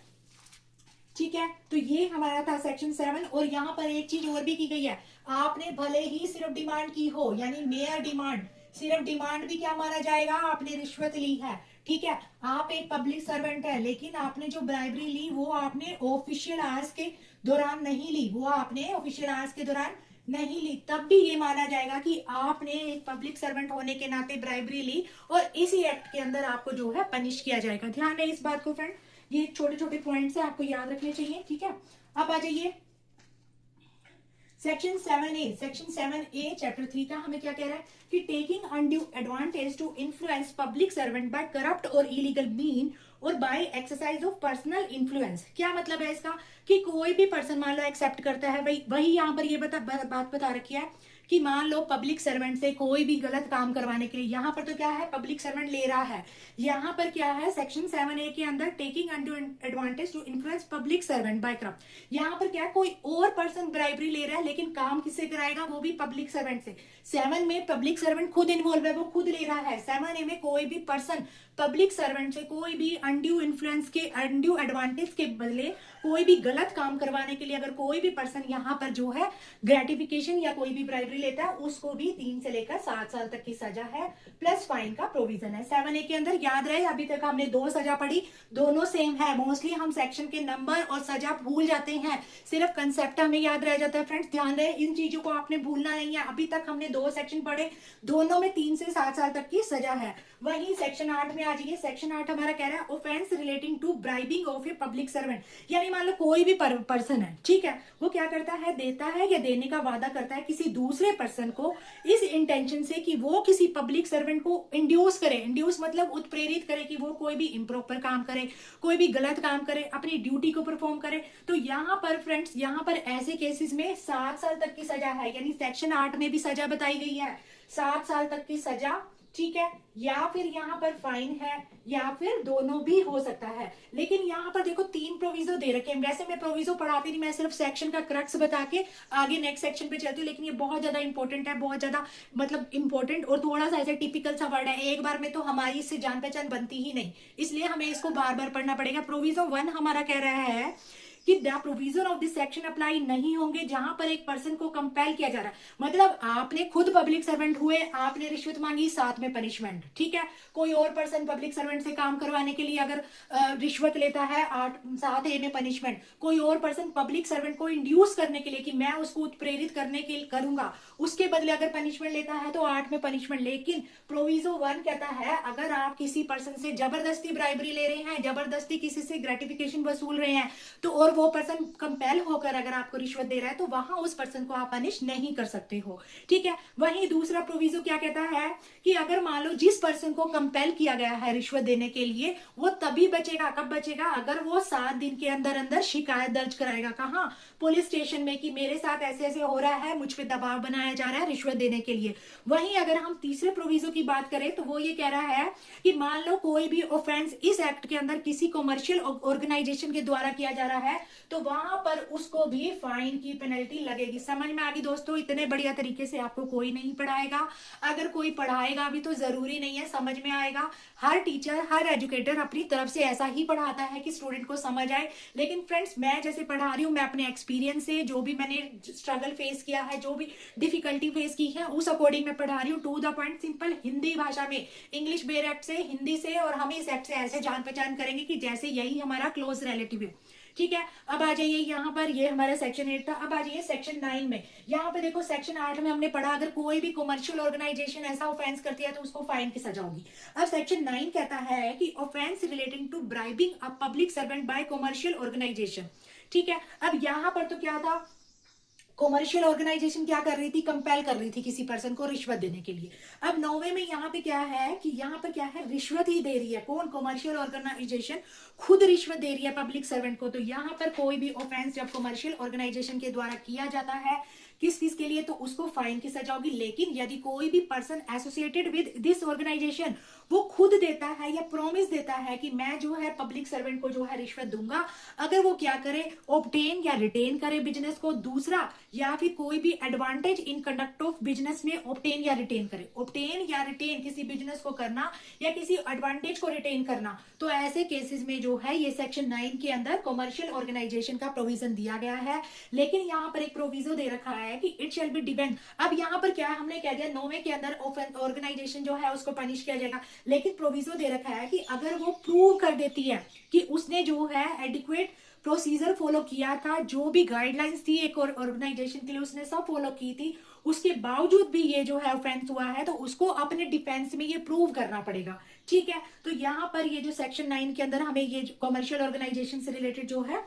ठीक है, तो ये हमारा था सेक्शन 7। और यहाँ पर एक चीज और भी की गई है, आपने भले ही सिर्फ डिमांड की हो यानी मेयर डिमांड, सिर्फ डिमांड भी क्या माना जाएगा, आपने रिश्वत ली है। ठीक है, आप एक पब्लिक सर्वेंट है लेकिन आपने जो ब्राइबरी ली वो आपने ऑफिशियल आवर्स के दौरान नहीं ली, वो आपने ऑफिशियल आवर्स के दौरान नहीं ली, तब भी ये माना जाएगा कि आपने एक पब्लिक सर्वेंट होने के नाते ब्राइबरी ली और इसी एक्ट के अंदर आपको जो है पनिश किया जाएगा। ध्यान है इस बात को फ्रेंड, ये छोटे छोटे पॉइंट्स है आपको याद रखने चाहिए। ठीक है, अब आ जाइए section 7A। Section 7A chapter 3 का हमें क्या कह रहा है कि taking undue advantage to influence public servant by corrupt और इलीगल मीन और by exercise of personal influence. क्या मतलब है इसका कि कोई भी पर्सन मान लो एक्सेप्ट करता है, वही यहाँ पर ये बात बता रखी है कि मान लो पब्लिक सर्वेंट से कोई भी गलत काम करवाने के लिए, यहाँ पर तो क्या है पब्लिक सर्वेंट ले रहा है, यहाँ पर क्या है सेक्शन 7A के अंदर taking undue advantage to influence public servant by corrupt, यहाँ पर क्या कोई और पर्सन ब्राइबरी ले रहा है लेकिन काम किससे कराएगा, वो भी पब्लिक सर्वेंट से। 7 में पब्लिक सर्वेंट खुद इन्वॉल्व है, वो खुद ले रहा है। 7A में कोई भी पर्सन पब्लिक सर्वेंट से कोई भी अनड्यू इन्फ्लुएंस के अनड्यू एडवांटेज के बदले कोई भी गलत काम करवाने के लिए अगर कोई भी पर्सन यहाँ पर जो है ग्रेटिफिकेशन या कोई भी ब्राइबरी लेता है उसको भी 3 से लेकर 7 साल तक की सजा है, प्लस फाइन का प्रोविजन है। 7A के अंदर याद रहे अभी तक हमने 2 सजा पढ़ी, दोनों सेम है। मोस्टली हम सेक्शन के नंबर और सजा भूल जाते हैं, सिर्फ कंसेप्ट हमें याद रह जाता है। फ्रेंड्स ध्यान रहे इन चीजों को आपने भूलना नहीं है। अभी तक हमने 2 सेक्शन पढ़े, दोनों में 3 से 7 साल तक की सजा है। वहीं सेक्शन 8 में आ जाइए। सेक्शन 8 हमारा कह रहा है offence relating to bribing of a public servant, यानी मान लो कोई भी पर्सन है, ठीक है, वो क्या करता है, देता है या देने का वादा करता है किसी दूसरे पर्सन को इस इंटेंशन से कि वो किसी पब्लिक सर्वेंट को इंड्यूस करे, इंड्यूस मतलब उत्प्रेरित करे कि वो कोई भी इम्प्रॉपर काम करे, कोई भी गलत काम करे, अपनी ड्यूटी को परफॉर्म करे। तो यहाँ पर फ्रेंड्स, यहाँ पर ऐसे केसेस में 7 साल तक की सजा है, यानी सेक्शन 8 में भी सजा बताई गई है 7 साल तक की सजा, ठीक है, या फिर यहाँ पर फाइन है या फिर दोनों भी हो सकता है। लेकिन यहाँ पर देखो 3 प्रोविजो दे रखे हैं। वैसे मैं प्रोविजो पढ़ाती नहीं, मैं सिर्फ सेक्शन का क्रक्स बता के आगे नेक्स्ट सेक्शन पे चलती हूँ, लेकिन ये बहुत ज्यादा इंपॉर्टेंट है, बहुत ज्यादा मतलब इंपॉर्टेंट और थोड़ा सा ऐसे टिपिकल सा वर्ड है, एक बार में तो हमारी इससे जान पहचान बनती ही नहीं, इसलिए हमें इसको बार बार पढ़ना पड़ेगा। प्रोविजो 1 हमारा कह रहा है कि the provision of this section apply नहीं होंगे जहां पर एक पर्सन को कंपेल किया जा रहा है, मतलब आपने खुद पब्लिक सर्वेंट हुए, आपने रिश्वत मांगी, साथ में पनिशमेंट, ठीक है। कोई और पर्सन पब्लिक सर्वेंट से काम करवाने के लिए अगर रिश्वत लेता है 7A में पनिशमेंट, कोई और पर्सन पब्लिक सर्वेंट को इंड्यूस करने के लिए कि मैं उसको उत्प्रेरित करने के लिए करूंगा, उसके बदले अगर पनिशमेंट लेता है तो 8 में पनिशमेंट। लेकिन प्रोविजो 1 कहता है अगर आप किसी पर्सन से जबरदस्ती ब्राइबरी ले रहे हैं, जबरदस्ती किसी से ग्रेटिफिकेशन वसूल रहे हैं, तो और वो पर्सन कंपेल होकर अगर आपको रिश्वत दे रहा है तो वहां उस पर्सन को आप पनिश नहीं कर सकते हो, ठीक है। वहीं दूसरा प्रोविजो क्या कहता है कि अगर मान लो जिस पर्सन को कंपेल किया गया है रिश्वत देने के लिए, वो तभी बचेगा, कब बचेगा, अगर वो 7 दिन के अंदर अंदर शिकायत दर्ज कराएगा, कहां, पुलिस स्टेशन में, कि मेरे साथ ऐसे ऐसे हो रहा है, मुझ पे दबाव बनाया जा रहा है रिश्वत देने के लिए। वहीं अगर हम तीसरे प्रोविजो की बात करें तो वो ये कह रहा है कि मान लो कोई भी ऑफेंस इस एक्ट के अंदर किसी कॉमर्शियल ऑर्गेनाइजेशन के द्वारा किया जा रहा है तो वहां पर उसको भी फाइन की पेनल्टी लगेगी। समझ में आ गई दोस्तों? इतने बढ़िया तरीके से आपको कोई नहीं पढ़ाएगा, अगर कोई पढ़ाएगा भी तो जरूरी नहीं है समझ में आएगा। हर टीचर, हर एजुकेटर अपनी तरफ से ऐसा ही पढ़ाता है कि स्टूडेंट को समझ आए। लेकिन फ्रेंड्स, मैं जैसे पढ़ा रही हूँ, मैं अपने एक्सपीरियंस से जो भी मैंने स्ट्रगल फेस किया है, जो भी डिफिकल्टी फेस की है, उस अकॉर्डिंग मैं पढ़ा रही हूँ, to the point, simple Hindi भाषा में, इंग्लिश बेर एक्ट से, हिंदी से, और हम इस एक्ट से ऐसे जान पहचान करेंगे कि जैसे यही हमारा क्लोज रिलेटिव है। ठीक है, अब आ जाइए यहाँ पर, ये हमारा सेक्शन 8 था। अब आ जाइए सेक्शन 9 में। यहाँ पे देखो सेक्शन 8 में हमने पढ़ा अगर कोई भी कमर्शियल ऑर्गेनाइजेशन ऐसा ऑफेंस करती है तो उसको फाइन की सजा होगी। अब सेक्शन 9 कहता है कि offence relating to bribing a public servant by commercial organisation. ठीक है, अब यहाँ पर तो क्या था, कॉमर्शियल ऑर्गेनाइजेशन क्या कर रही थी, कंपेल कर रही थी किसी पर्सन को रिश्वत देने के लिए। अब 9वें में यहाँ पे क्या है कि यहाँ पर क्या है, रिश्वत ही दे रही है। कौन? कॉमर्शियल ऑर्गेनाइजेशन खुद रिश्वत दे रही है पब्लिक सर्वेंट को। तो यहाँ पर कोई भी ऑफेंस जब कॉमर्शियल ऑर्गेनाइजेशन के द्वारा किया जाता है किस किस के लिए, तो उसको फाइन की सजा होगी। लेकिन यदि कोई भी person associated with this organisation वो खुद देता है या प्रॉमिस देता है कि मैं जो है पब्लिक सर्वेंट को जो है रिश्वत दूंगा, अगर वो क्या करे, ऑब्टेन या रिटेन करे बिजनेस को, दूसरा या फिर कोई भी advantage in conduct of business में ऑब्टेन या रिटेन करे। ऑब्टेन या रिटेन किसी बिजनेस को करना या किसी एडवांटेज को रिटेन करना, तो ऐसे केसेस में जो है ये सेक्शन 9 के अंदर कॉमर्शियल ऑर्गेनाइजेशन का प्रोविजन दिया गया है। लेकिन यहाँ पर एक प्रोविजो दे रखा है कि इट शैल बी डिपेंड। अब यहाँ पर क्या है, हमने कह दिया 9वें के अंदर ऑर्गेनाइजेशन जो है उसको पनिश किया जाएगा, लेकिन प्रोविजो दे रखा है कि अगर वो प्रूव कर देती है कि उसने जो है एडिक्वेट प्रोसीजर फॉलो किया था, जो भी गाइडलाइंस थी एक ऑर्गेनाइजेशन के लिए उसने सब फॉलो की थी, उसके बावजूद भी ये जो है ऑफेंस हुआ है, तो उसको अपने डिफेंस में ये प्रूव करना पड़ेगा। ठीक है, तो यहाँ पर ये जो सेक्शन 9 के अंदर हमें ये कॉमर्शियल ऑर्गेनाइजेशन से रिलेटेड जो है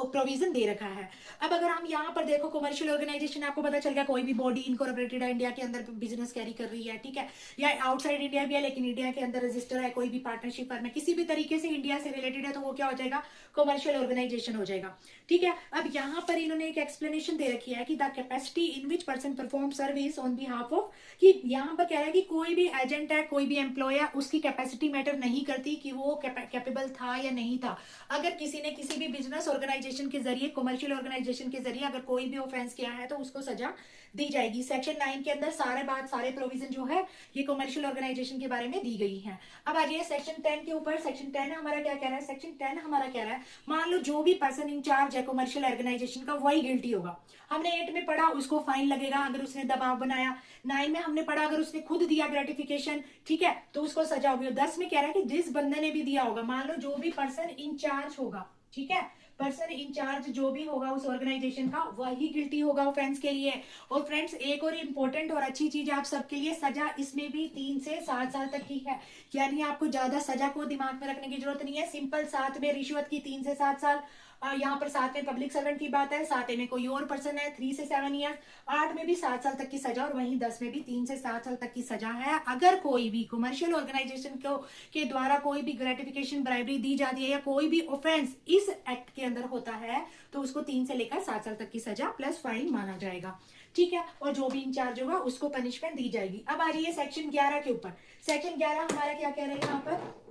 प्रोविजन दे रखा है। अब अगर हम यहाँ पर देखो कमर्शियल ऑर्गेनाइजेशन, आपको पता चल गया कोई भी बॉडी इनकॉर्पोरेटेड है, इंडिया के अंदर बिजनेस कैरी कर रही है, ठीक है, या आउटसाइड इंडिया भी है लेकिन इंडिया के अंदर रजिस्टर है, कोई भी पार्टनरशिप फर्म है, किसी भी तरीके से इंडिया से रिलेटेड है, तो वो क्या हो जाएगा, कमर्शियल ऑर्गेनाइजेशन हो जाएगा। ठीक है, अब यहाँ पर इन्होंने एक एक्सप्लेनेशन दे रखी है कि the capacity in which person perform service on behalf of, कि यहाँ पर कह रहा है कि कोई भी एजेंट है, कोई भी एम्प्लॉय है, उसकी कैपेसिटी मैटर नहीं करती कि वो कैपेबल था या नहीं था। अगर किसी ने किसी भी बिजनेस ऑर्गेनाइजेशन के जरिए, कमर्शियल ऑर्गेनाइजेशन के जरिए अगर कोई भी ऑफेंस किया है तो उसको सजा दी जाएगी। सेक्शन 9 के अंदर सारे प्रोविजन जो है ये कमर्शियल ऑर्गेनाइजेशन के बारे में दी गई है। अब आ जाइए सेक्शन 10 के ऊपर। सेक्शन 10 हमारा क्या कह रहा है, सेक्शन 10 हमारा कह रहा है, मान लो जो भी पर्सन इंचार्ज है कमर्शियल ऑर्गेनाइजेशन का वही गिल्टी होगा। हमने 8 में पढ़ा उसको फाइन लगेगा अगर उसने दबाव बनाया, 9 में हमने पढ़ा अगर उसने खुद दिया ग्रेटिफिकेशन, ठीक है, तो उसको सजा होगी। 10 में कह रहा है कि जिस बंदे ने भी दिया होगा, मान लो जो भी पर्सन इंचार्ज होगा, ठीक है, पर्सन इंचार्ज जो भी होगा उस ऑर्गेनाइजेशन का, वही गिल्टी होगा ऑफेंस के लिए। और फ्रेंड्स एक और इंपॉर्टेंट और अच्छी चीज आप सबके लिए, सजा इसमें भी 3 से 7 साल तक की है, यानी आपको ज्यादा सजा को दिमाग में रखने की जरूरत नहीं है। सिंपल 7 में रिश्वत की 3 से 7 साल, यहाँ पर 7 में पब्लिक सर्वेंट की बात है, 7 में कोई और पर्सन है 3 से 7 ईयर, 8 में भी 7 साल तक की सजा, और वहीं 10 में भी 3 से 7 साल तक की सजा है। अगर कोई भी कमर्शियल ऑर्गेनाइजेशन को के द्वारा कोई भी ग्रेटिफिकेशन, ब्राइबरी दी जाती है या कोई भी ऑफेंस इस एक्ट के अंदर होता है तो उसको 3 से लेकर 7 साल तक की सजा प्लस फाइन माना जाएगा। ठीक है, और जो भी इंचार्ज होगा उसको पनिशमेंट दी जाएगी। अब आ जाइए सेक्शन 11 के ऊपर। सेक्शन 11 हमारा क्या कह रहे हैं यहाँ पर,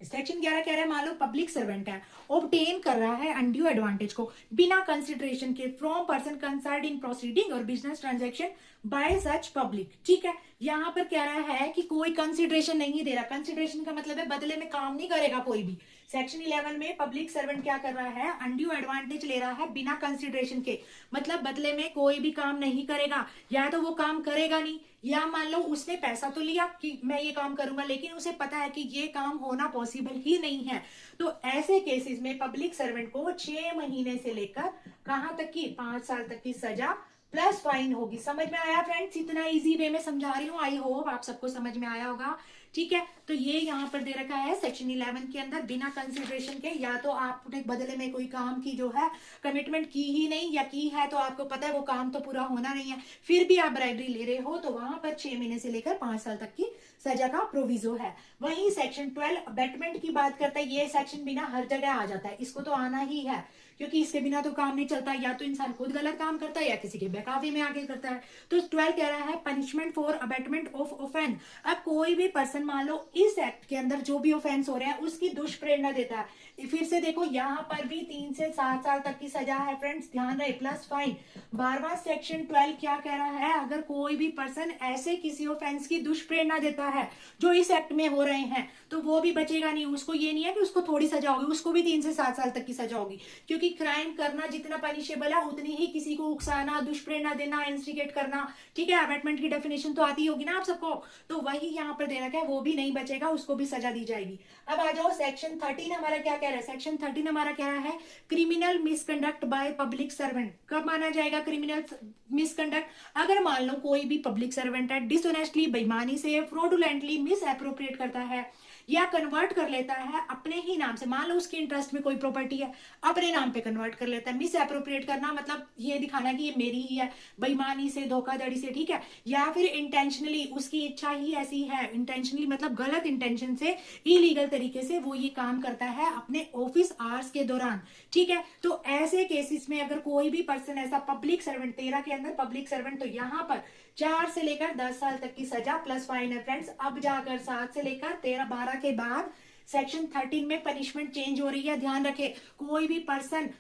सेक्शन 11 कह रहा है मान लो पब्लिक सर्वेंट है, ऑब्टेन कर रहा है अनड्यू एडवांटेज को बिना कंसिडरेशन के from person concerned in proceeding और business transaction by such public. ठीक है, यहाँ पर कह रहा है कि कोई कंसिडरेशन नहीं दे रहा। कंसिडरेशन का मतलब है बदले में काम नहीं करेगा कोई भी। सेक्शन 11 में पब्लिक सर्वेंट क्या कर रहा है, अनड्यू एडवांटेज ले रहा है बिना कंसिडरेशन के, मतलब बदले में कोई भी काम नहीं करेगा, या तो वो काम करेगा नहीं, या मान लो उसने पैसा तो लिया कि मैं ये काम करूंगा लेकिन उसे पता है कि ये काम होना पॉसिबल ही नहीं है, तो ऐसे केसेस में पब्लिक सर्वेंट को 6 महीने से लेकर कहां तक की 5 साल तक की सजा प्लस फाइन होगी। समझ में आया फ्रेंड्स? इतना इजी वे में समझा रही हूँ, आई होप आप सबको समझ में आया होगा। ठीक है, तो ये यहाँ पर दे रखा है सेक्शन 11 के अंदर, बिना कंसिडरेशन के, या तो आपने बदले में कोई काम की जो है कमिटमेंट की ही नहीं, या की है तो आपको पता है वो काम तो पूरा होना नहीं है, फिर भी आप ब्राइबरी ले रहे हो, तो वहां पर 6 महीने से लेकर 5 साल तक की सजा का प्रोविजो है। वहीं सेक्शन 12 अबेटमेंट की बात करता है। ये सेक्शन बिना हर जगह आ जाता है, इसको तो आना ही है क्योंकि इसके बिना तो काम नहीं चलता, या तो इंसान खुद गलत काम करता है या किसी के बेकाबी में आगे करता है। तो 12 कह रहा है punishment for abetment of offence. अब कोई भी पर्सन पर्सन मान लो इस एक्ट के अंदर जो भी ऑफेंस हो रहे हैं उसकी दुष्प्रेरणा देता है, फिर से देखो यहाँ पर भी 3 से 7 साल तक की सजा है फ्रेंड्स, ध्यान रहे, प्लस फाइन। 12वां सेक्शन 12 क्या कह रहा है, अगर कोई भी पर्सन ऐसे किसी ऑफेंस की दुष्प्रेरणा देता है जो इस एक्ट में हो रहे हैं तो वो भी बचेगा नहीं, उसको ये नहीं है कि उसको थोड़ी सजा होगी, उसको भी 3 से 7 साल तक की सजा होगी, क्योंकि क्राइम करना जितना पनिशेबल है उतनी ही किसी को उकसाना, दुष्प्रेरणा देना, इंस्टिगेट करना, ठीक है, अबैटमेंट की डेफिनेशन तो आती होगी ना आप सबको, तो वही यहाँ पर दे रखा है, वो भी नहीं बचेगा, उसको भी सजा दी जाएगी। अब आ जाओ सेक्शन 13 हमारा क्या कह रहा है, सेक्शन 13 हमारा कह रहा है criminal misconduct bye public servant. कब माना जाएगा क्रिमिनल मिसकंडक्ट, अगर मान लो कोई भी पब्लिक सर्वेंट है डिसऑनेस्टली, बेईमानी से, फ्रॉडुलेंटली मिस एप्रोप्रिएट करता है या कन्वर्ट कर लेता है अपने ही नाम से, मान लो उसके इंटरेस्ट में कोई प्रॉपर्टी है अपने नाम पे कन्वर्ट कर लेता है, मिस एप्रोप्रिएट करना मतलब ये दिखाना कि ये मेरी ही है, बेईमानी से, धोखाधड़ी से, ठीक है, या फिर इंटेंशनली, उसकी इच्छा ही ऐसी है, इंटेंशनली मतलब गलत इंटेंशन से, इलीगल तरीके से वो ये काम करता है अपने ऑफिस आवर्स के दौरान, ठीक है, तो ऐसे केसेस में अगर कोई भी पर्सन ऐसा पब्लिक सर्वेंट, 13 के अंदर पब्लिक सर्वेंट, तो यहाँ पर 4 से लेकर 10 साल तक की सजा प्लस फाइन है फ्रेंड्स। अब जाकर 7 से लेकर 13 12 के बाद सेक्शन 13 में पनिशमेंट चेंज हो रही है, ध्यान रखे, कोई भी person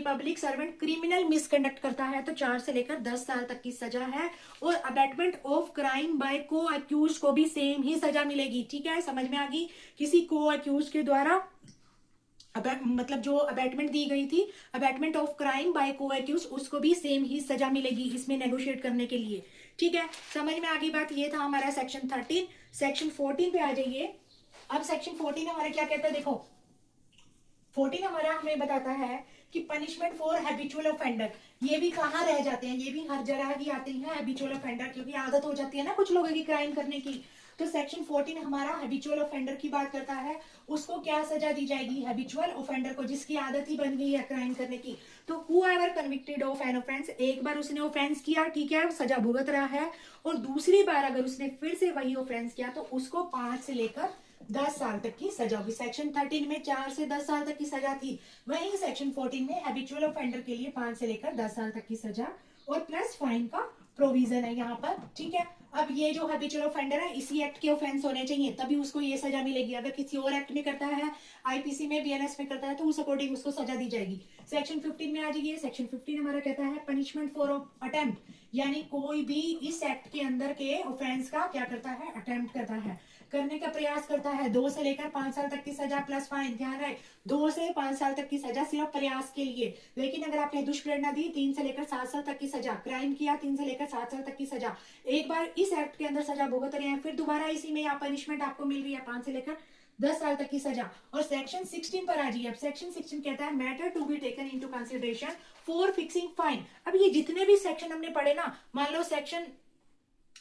public servant criminal misconduct करता है तो 4 से लेकर 10 साल तक की सजा है, और अबैटमेंट ऑफ क्राइम बाय को अक्यूज को भी सेम ही सजा मिलेगी, ठीक है, समझ में आ गई, किसी को अक्यूज के द्वारा मतलब जो अबैटमेंट दी गई थी, अबैटमेंट ऑफ क्राइम बाय को अक्यूज, उसको भी सेम ही सजा मिलेगी इसमें नेगोशिएट करने के लिए, ठीक है, समझ में आ गई बात। ये था हमारा सेक्शन 13। सेक्शन 14 पे आ जाइए। अब सेक्शन 14 हमारा क्या कहता है, देखो 14 हमारा हमें बताता है कि पनिशमेंट फॉर हैबिचुअल ऑफेंडर, ये भी कहाँ रह जाते हैं, ये भी हर जगह ही आते हैं हैबिचुअल ऑफेंडर, क्योंकि आदत हो जाती है ना कुछ लोगों की क्राइम करने की, तो सेक्शन 14 हमारा हैबिचुअल ऑफेंडर की बात करता है, उसको क्या सजा दी जाएगी, हैबिचुअल ऑफेंडर को जिसकी आदत ही बन गई है क्राइम करने की, तो whoever convicted of an offence, एक बार उसने ऑफेंस किया, ठीक है, सजा भुगत रहा है, और दूसरी बार अगर उसने फिर से वही ऑफेंस किया तो उसको 5 से लेकर 10 साल तक की सजा होगी। सेक्शन 13 में 4 से 10 साल तक की सजा थी, वहीं सेक्शन 14 में हैबिचुअल ऑफेंडर के लिए 5 से लेकर 10 साल तक की सजा और प्लस फाइन का प्रोविजन है यहाँ पर, ठीक है। अब ये जो हैबिचुअल ऑफेंडर है इसी एक्ट के ऑफेंस होने चाहिए तभी उसको ये सजा मिलेगी, अगर किसी और एक्ट में करता है, आईपीसी में, बीएनएस में करता है, तो उस अकॉर्डिंग उसको सजा दी जाएगी। सेक्शन 15 में आ जाइए। सेक्शन 15 हमारा कहता है पनिशमेंट फॉर अटेम्प्ट, यानी कोई भी इस एक्ट के अंदर के ऑफेंस का क्या करता है, अटेम्प्ट करता है, करने का प्रयास करता है, 2 से लेकर 5 साल तक की सजा प्लस फाइन, ध्यान रहे 2 से 5 साल तक की सजा सिर्फ प्रयास के लिए, लेकिन अगर आपने दुष्प्रेरणा दी 3 से लेकर 7 साल तक की सजा, क्राइम किया 3 से लेकर 7 साल तक की सजा, एक बार इस एक्ट के अंदर सजा भुगत रहे हैं, फिर दोबारा इसी में आप पनिशमेंट आपको मिल रही है 5 से लेकर 10 साल तक की सजा। और सेक्शन 16 पर आ जाइए। अब सेक्शन 16 कहता है matter to be taken into consideration for fixing fine. अब ये जितने भी सेक्शन हमने पढ़े ना, मान लो सेक्शन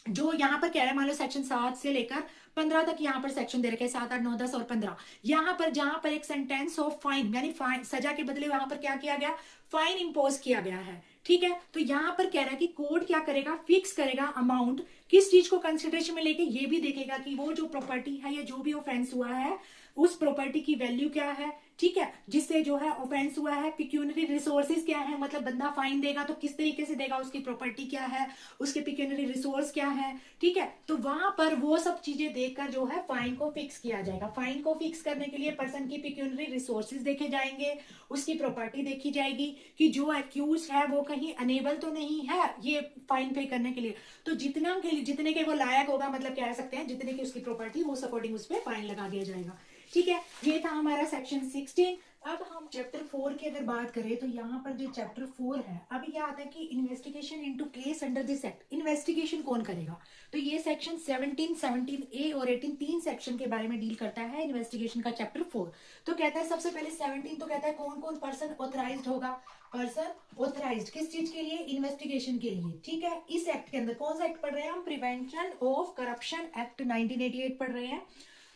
जो यहाँ पर कह रहा है, मान लो सेक्शन 7 से लेकर 15 तक यहाँ पर सेक्शन दे रखे हैं, 7 8 9 10 और 15, यहाँ पर जहां पर एक सेंटेंस ऑफ फाइन यानी फाइन सजा के बदले वहां पर क्या किया गया, फाइन इंपोज किया गया है, ठीक है। तो यहाँ पर कह रहा है कि कोर्ट क्या करेगा, फिक्स करेगा अमाउंट, किस चीज को कंसिडरेशन में लेके, ये भी देखेगा कि वो जो प्रॉपर्टी है या जो भी ऑफेंस हुआ है उस प्रॉपर्टी की वैल्यू क्या है, ठीक है, जिससे जो है ऑफेंस हुआ है, पिक्यूनरी रिसोर्सेज क्या है, मतलब बंदा फाइन देगा तो किस तरीके से देगा, उसकी प्रॉपर्टी क्या है, उसके पिक्यूनरी रिसोर्स क्या है, ठीक है। तो वहां पर वो सब चीजें देखकर जो है फाइन को फिक्स किया जाएगा। फाइन को फिक्स करने के लिए पर्सन की पिक्यूनरी रिसोर्सेज देखे जाएंगे, उसकी प्रॉपर्टी देखी जाएगी कि जो एक्यूज है वो कहीं अनेबल तो नहीं है ये फाइन पे करने के लिए, तो जितने के वो लायक होगा, मतलब कह सकते हैं जितने की उसकी प्रॉपर्टी, उस अकॉर्डिंग उस पर फाइन लगा दिया जाएगा, ठीक है। ये था हमारा सेक्शन 16। अब हम चैप्टर 4 की अगर बात करें तो यहाँ पर जो चैप्टर 4 है, अभी क्या आता है कि investigation into case under this act, investigation कौन करेगा, तो ये सेक्शन 17, 17A और 18 तीन सेक्शन के बारे में डील करता है इन्वेस्टिगेशन का चैप्टर 4। तो कहता है सबसे पहले 17 तो कहता है कौन कौन पर्सन ऑथराइज्ड होगा, पर्सन ऑथराइज्ड किस चीज के लिए, इन्वेस्टिगेशन के लिए, ठीक है। इस एक्ट के अंदर कौन सा एक्ट पढ़ रहे हैं हम, प्रिवेंशन ऑफ करप्शन एक्ट 1988 पढ़ रहे हैं।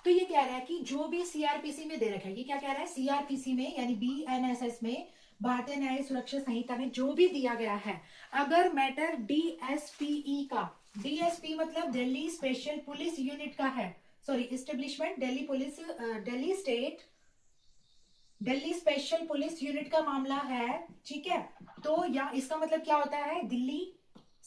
तो ये कह रहा है कि जो भी सीआरपीसी में दे रखा है, ये क्या कह रहा है, सीआरपीसी में यानी बीएनएसएस में, भारतीय न्याय सुरक्षा संहिता में जो भी दिया गया है, अगर मैटर डीएसपीई का, डीएसपी मतलब दिल्ली स्पेशल पुलिस यूनिट का है, sorry establishment Delhi police, Delhi special police unit का मामला है, ठीक है। तो या इसका मतलब क्या होता है, दिल्ली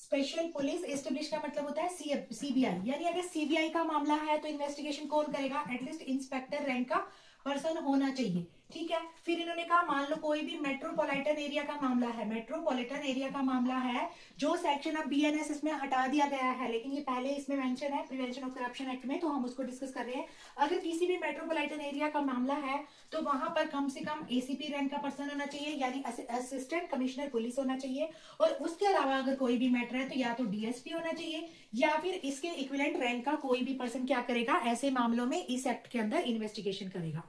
स्पेशल पुलिस एस्टेब्लिश का मतलब होता है सीबीआई, यानी अगर सीबीआई का मामला है तो इन्वेस्टिगेशन कौन करेगा, एटलीस्ट इंस्पेक्टर रैंक का पर्सन होना चाहिए, ठीक है। फिर इन्होंने कहा मान लो कोई भी मेट्रोपॉलिटन एरिया का मामला है, मेट्रोपॉलिटन एरिया का मामला है, जो सेक्शन अब बीएनएस इसमें हटा दिया गया है, लेकिन ये पहले इसमें मेंशन है प्रिवेंशन ऑफ करप्शन एक्ट में, तो हम उसको डिस्कस कर रहे हैं। अगर किसी भी मेट्रोपॉलिटन एरिया का मामला है तो वहां पर कम से कम एसीपी रैंक का पर्सन होना चाहिए, यानी असिस्टेंट कमिश्नर पुलिस होना चाहिए, और उसके अलावा अगर कोई भी मैटर है तो या तो डीएसपी होना चाहिए या फिर इसके इक्विवेलेंट रैंक का कोई भी पर्सन क्या करेगा, ऐसे मामलों में इस एक्ट के अंदर इन्वेस्टिगेशन करेगा,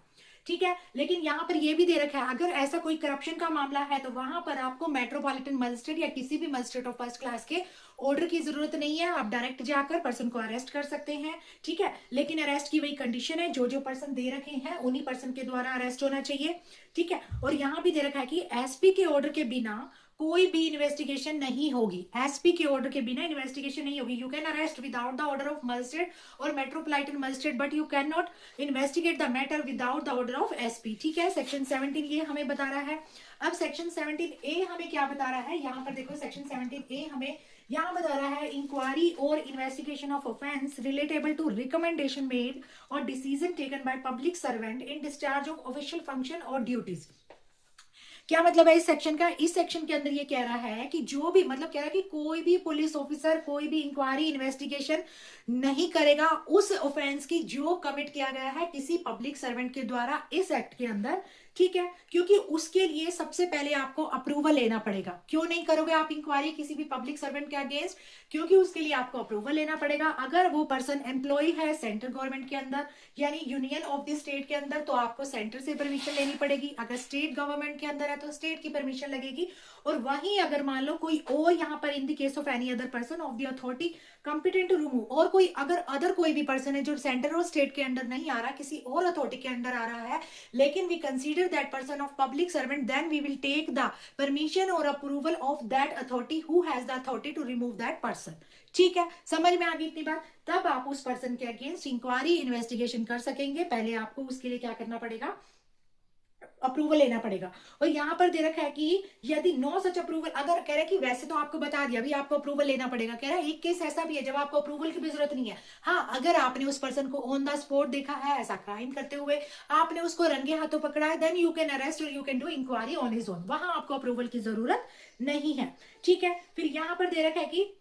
ठीक है। लेकिन यहाँ पर ये भी दे रखा है अगर ऐसा कोई करप्शन का मामला है तो वहां पर आपको मेट्रोपॉलिटन मजिस्ट्रेट या किसी भी मजिस्ट्रेट ऑफ फर्स्ट क्लास के ऑर्डर की जरूरत नहीं है, आप डायरेक्ट जाकर पर्सन को अरेस्ट कर सकते हैं, ठीक है। लेकिन अरेस्ट की वही कंडीशन है, जो जो पर्सन दे रखे हैं उन्हीं पर्सन के द्वारा अरेस्ट होना चाहिए, ठीक है। और यहाँ भी दे रखा है कि एसपी के ऑर्डर के बिना कोई भी इन्वेस्टिगेशन नहीं होगी, एसपी के ऑर्डर के बिना इन्वेस्टिगेशन नहीं होगी। You can arrest without the order of magistrate और metropolitan magistrate, but you can not investigate the matter without the order of SP, ठीक है। सेक्शन 17 ये हमें बता रहा है। अब सेक्शन 17A हमें क्या बता रहा है, यहाँ पर देखो सेक्शन 17A हमें यहाँ बता रहा है इंक्वायरी और investigation of offence relatable to recommendation made और decision taken by public servant in discharge of official function और ड्यूटीज। क्या मतलब है इस सेक्शन का, इस सेक्शन के अंदर ये कह रहा है कि जो भी मतलब कह रहा है कि कोई भी पुलिस ऑफिसर कोई भी इंक्वायरी इन्वेस्टिगेशन नहीं करेगा उस ऑफेंस की जो कमिट किया गया है किसी पब्लिक सर्वेंट के द्वारा इस एक्ट के अंदर, ठीक है। क्योंकि उसके लिए सबसे पहले आपको अप्रूवल लेना पड़ेगा। क्यों नहीं करोगे आप इंक्वायरी किसी भी पब्लिक सर्वेंट के अगेंस्ट, क्योंकि उसके लिए आपको अप्रूवल लेना पड़ेगा। अगर वो पर्सन एम्प्लॉय है सेंट्रल गवर्नमेंट के अंदर यानी यूनियन ऑफ द स्टेट के अंदर तो आपको सेंटर से परमिशन लेनी पड़ेगी, अगर स्टेट गवर्नमेंट के अंदर है तो स्टेट की परमिशन लगेगी। और वहीं अगर मान लो कोई और यहाँ पर in the case of any other person of the authority competent to remove, और कोई अगर कोई भी पर्सन है जो सेंटर और स्टेट के अंदर नहीं आ रहा, किसी और अथॉरिटी के अंदर आ रहा है, लेकिन we consider that person of public servant, then we will take the permission और approval of that authority who has the authority to remove that person, ठीक है। समझ में आ गई इतनी बात, तब आप उस पर्सन के अगेंस्ट इंक्वायरी इन्वेस्टिगेशन कर सकेंगे। पहले आपको उसके लिए क्या करना पड़ेगा, अप्रूवल लेना पड़ेगा। और यहां पर दे रखा है कि यदि नो सच अप्रूवल, अगर कह रहा है कि वैसे तो आपको बता दिया भी आपको अप्रूवल लेना पड़ेगा, कह रहा है एक केस ऐसा भी है जब आपको अप्रूवल की भी जरूरत नहीं है। हाँ, अगर आपने उस पर्सन को ऑन द स्पॉट देखा है ऐसा क्राइम करते हुए, आपने उसको रंगे हाथों पकड़ा है, देन यू कैन अरेस्ट और you can do inquiry on his own, वहां आपको अप्रूवल की जरूरत नहीं है, ठीक है। फिर यहां पर दे रखा है कि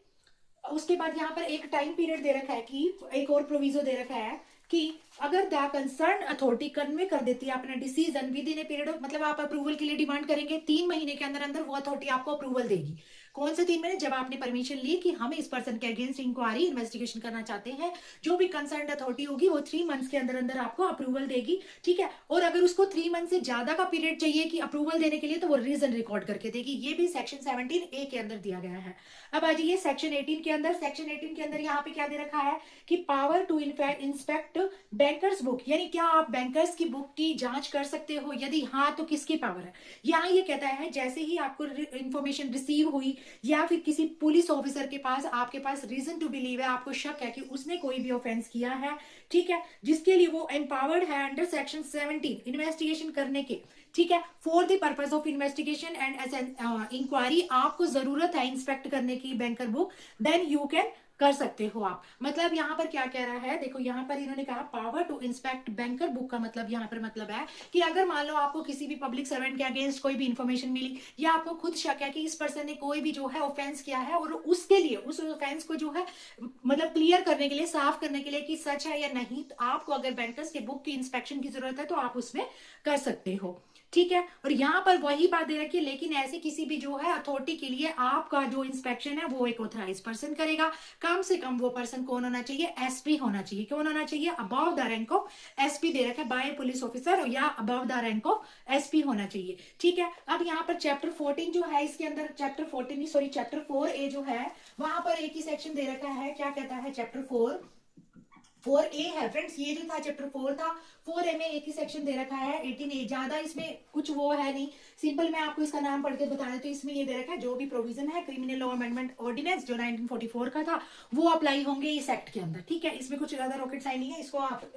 उसके बाद यहाँ पर एक टाइम पीरियड दे रखा है कि एक और प्रोविजो दे रखा है कि अगर द कंसर्न अथॉरिटी कन्वे कर देती है अपना decision with in a period of, मतलब आप अप्रूवल के लिए डिमांड करेंगे 3 महीने के अंदर अंदर वो अथॉरिटी आपको अप्रूवल देगी। कौन से 3 महीने, जब आपने परमिशन ली कि हम इस पर्सन के अगेंस्ट इंक्वायरी इन्वेस्टिगेशन करना चाहते हैं, जो भी कंसर्न अथॉरिटी होगी वो 3 मंथ्स के अंदर अंदर आपको अप्रूवल देगी, ठीक है। और अगर उसको 3 मंथ से ज्यादा का पीरियड चाहिए कि अप्रूवल देने के लिए तो वो रीजन रिकॉर्ड करके देगी। ये भी सेक्शन 17A के अंदर दिया गया है। अब आ जाइए सेक्शन 18 के अंदर। सेक्शन 18 के अंदर यहाँ पे क्या दे रखा है कि power to inspect bankers book, यानी क्या आप बैंकर्स की बुक की जांच कर सकते हो, यदि हाँ तो किसकी पावर है। यहाँ ये कहता है जैसे ही आपको इंफॉर्मेशन रिसीव हुई या फिर किसी पुलिस ऑफिसर के पास आपके पास रीजन टू बिलीव है, आपको शक है कि उसने कोई भी ऑफेंस किया है, ठीक है, जिसके लिए वो एम्पावर्ड है अंडर सेक्शन 17 इन्वेस्टिगेशन करने के, ठीक है, for the purpose of investigation and as an inquiry, आपको जरूरत है इंस्पेक्ट करने की banker book, then you can कर सकते हो आप। मतलब यहाँ पर क्या कह रहा है, देखो यहाँ पर इन्होंने कहा power to inspect banker book का मतलब यहाँ पर मतलब है कि अगर मान लो आपको किसी भी पब्लिक सर्वेंट के अगेंस्ट कोई भी इंफॉर्मेशन मिली या आपको खुद शक है कि इस पर्सन ने कोई भी जो है ऑफेंस किया है और उसके लिए उस ऑफेंस को जो है मतलब क्लियर करने के लिए, साफ करने के लिए कि सच है या नहीं, तो आपको अगर बैंकर्स के बुक की इंस्पेक्शन की जरूरत है तो आप उसमें कर सकते हो, ठीक है। और यहाँ पर वही बात दे रखी है, लेकिन ऐसे किसी भी जो है अथॉरिटी के लिए आपका जो इंस्पेक्शन है वो एक ऑथराइज पर्सन करेगा। कम से कम वो पर्सन कौन होना चाहिए, एसपी होना चाहिए। कौन होना चाहिए, above the rank of SP दे रखा है, बाय पुलिस ऑफिसर या above the rank of SP होना चाहिए, ठीक है। अब यहाँ पर चैप्टर 14 जो है इसके अंदर चैप्टर 4A जो है वहां पर एक ही सेक्शन दे रखा है। क्या कहता है चैप्टर 4A है फ्रेंड्स, ये जो था चैप्टर 4 था, 4A में एक ही सेक्शन दे रखा है 18A, ज्यादा इसमें कुछ वो है नहीं, सिंपल मैं आपको इसका नाम पढ़ के बता दें तो इसमें ये दे रखा है जो भी प्रोविजन है क्रिमिनल लॉ अमेंडमेंट ऑर्डिनेंस जो 1944 का था वो अप्लाई होंगे इस एक्ट के अंदर, ठीक है। इसमें कुछ ज्यादा रॉकेट साइंस नहीं है, इसको आप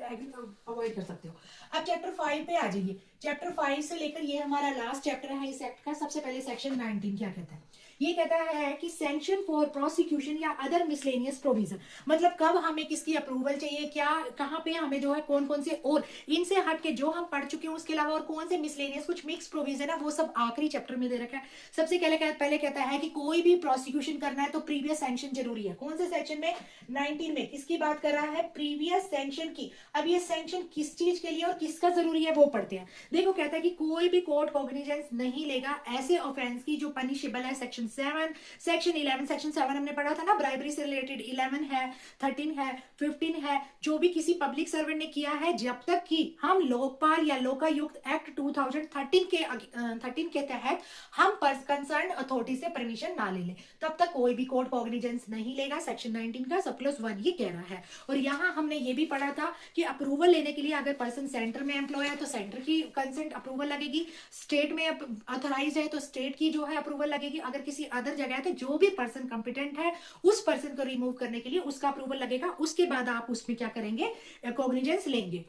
अवॉइड कर सकते हो। अब चैप्टर 5 पे आ जाइए। चैप्टर 5 से लेकर ये हमारा लास्ट चैप्टर है इस एक्ट का। सबसे पहले सेक्शन 19 क्या कहता है, ये कहता है कि सैंक्शन फॉर प्रोसिक्यूशन या अदर मिसलेनियस प्रोविजन, मतलब कब हमें किसकी अप्रूवल चाहिए, क्या कहाँ पे हमें जो है कौन कौन से, और इनसे हट के जो हम पढ़ चुके हैं उसके अलावा और कौन से मिसलेनियस कुछ मिक्स प्रोविजन है, वो सब आखिरी चैप्टर में दे रखा है। सबसे पहले कहता है कि कोई भी प्रोसिक्यूशन करना है तो प्रीवियस सैंक्शन जरूरी है। कौन से सेक्शन में? 19 में। किसकी बात कर रहा है? प्रीवियस सैंक्शन की। अब ये सैंक्शन किस चीज के लिए और किसका जरूरी है वो पढ़ते हैं। देखो कहता है कि कोई भी कोर्ट कॉग्निजेंस नहीं लेगा ऐसे ऑफेंस की जो पनिशेबल है सेक्शन 7, सेक्शन 11, सेक्शन 7 हमने पढ़ा था ना ब्राइबरी से रिलेटेड, 11 है, 13 है, 15 है, जो भी किसी पब्लिक सर्वेंट ने किया है, जब तक कि हम लोकपाल या लोकायुक्त एक्ट 2013 के तहत हम कंसर्न अथॉरिटी से परमिशन ना ले ले, तब तक कोई भी कोर्ट कॉग्निजेंस नहीं लेगा। सेक्शन 19 का सब क्लॉज 1 ये कह रहा है। और यहाँ हमने ये भी पढ़ा था कि अप्रूवल लेने के लिए अगर पर्सन सेंटर में एम्प्लॉय है तो सेंटर की कंसेंट अप्रूवल लगेगी, स्टेट में ऑथराइज है तो स्टेट की जो है अप्रूवल लगेगी, अगर किसी अदर जगह है तो जो भी पर्सन कंपिटेंट है उस पर्सन को रिमूव करने के लिए उसका अप्रूवल लगेगा। उसके बाद आप उसमें क्या करेंगे? कॉग्निजेंस लेंगे।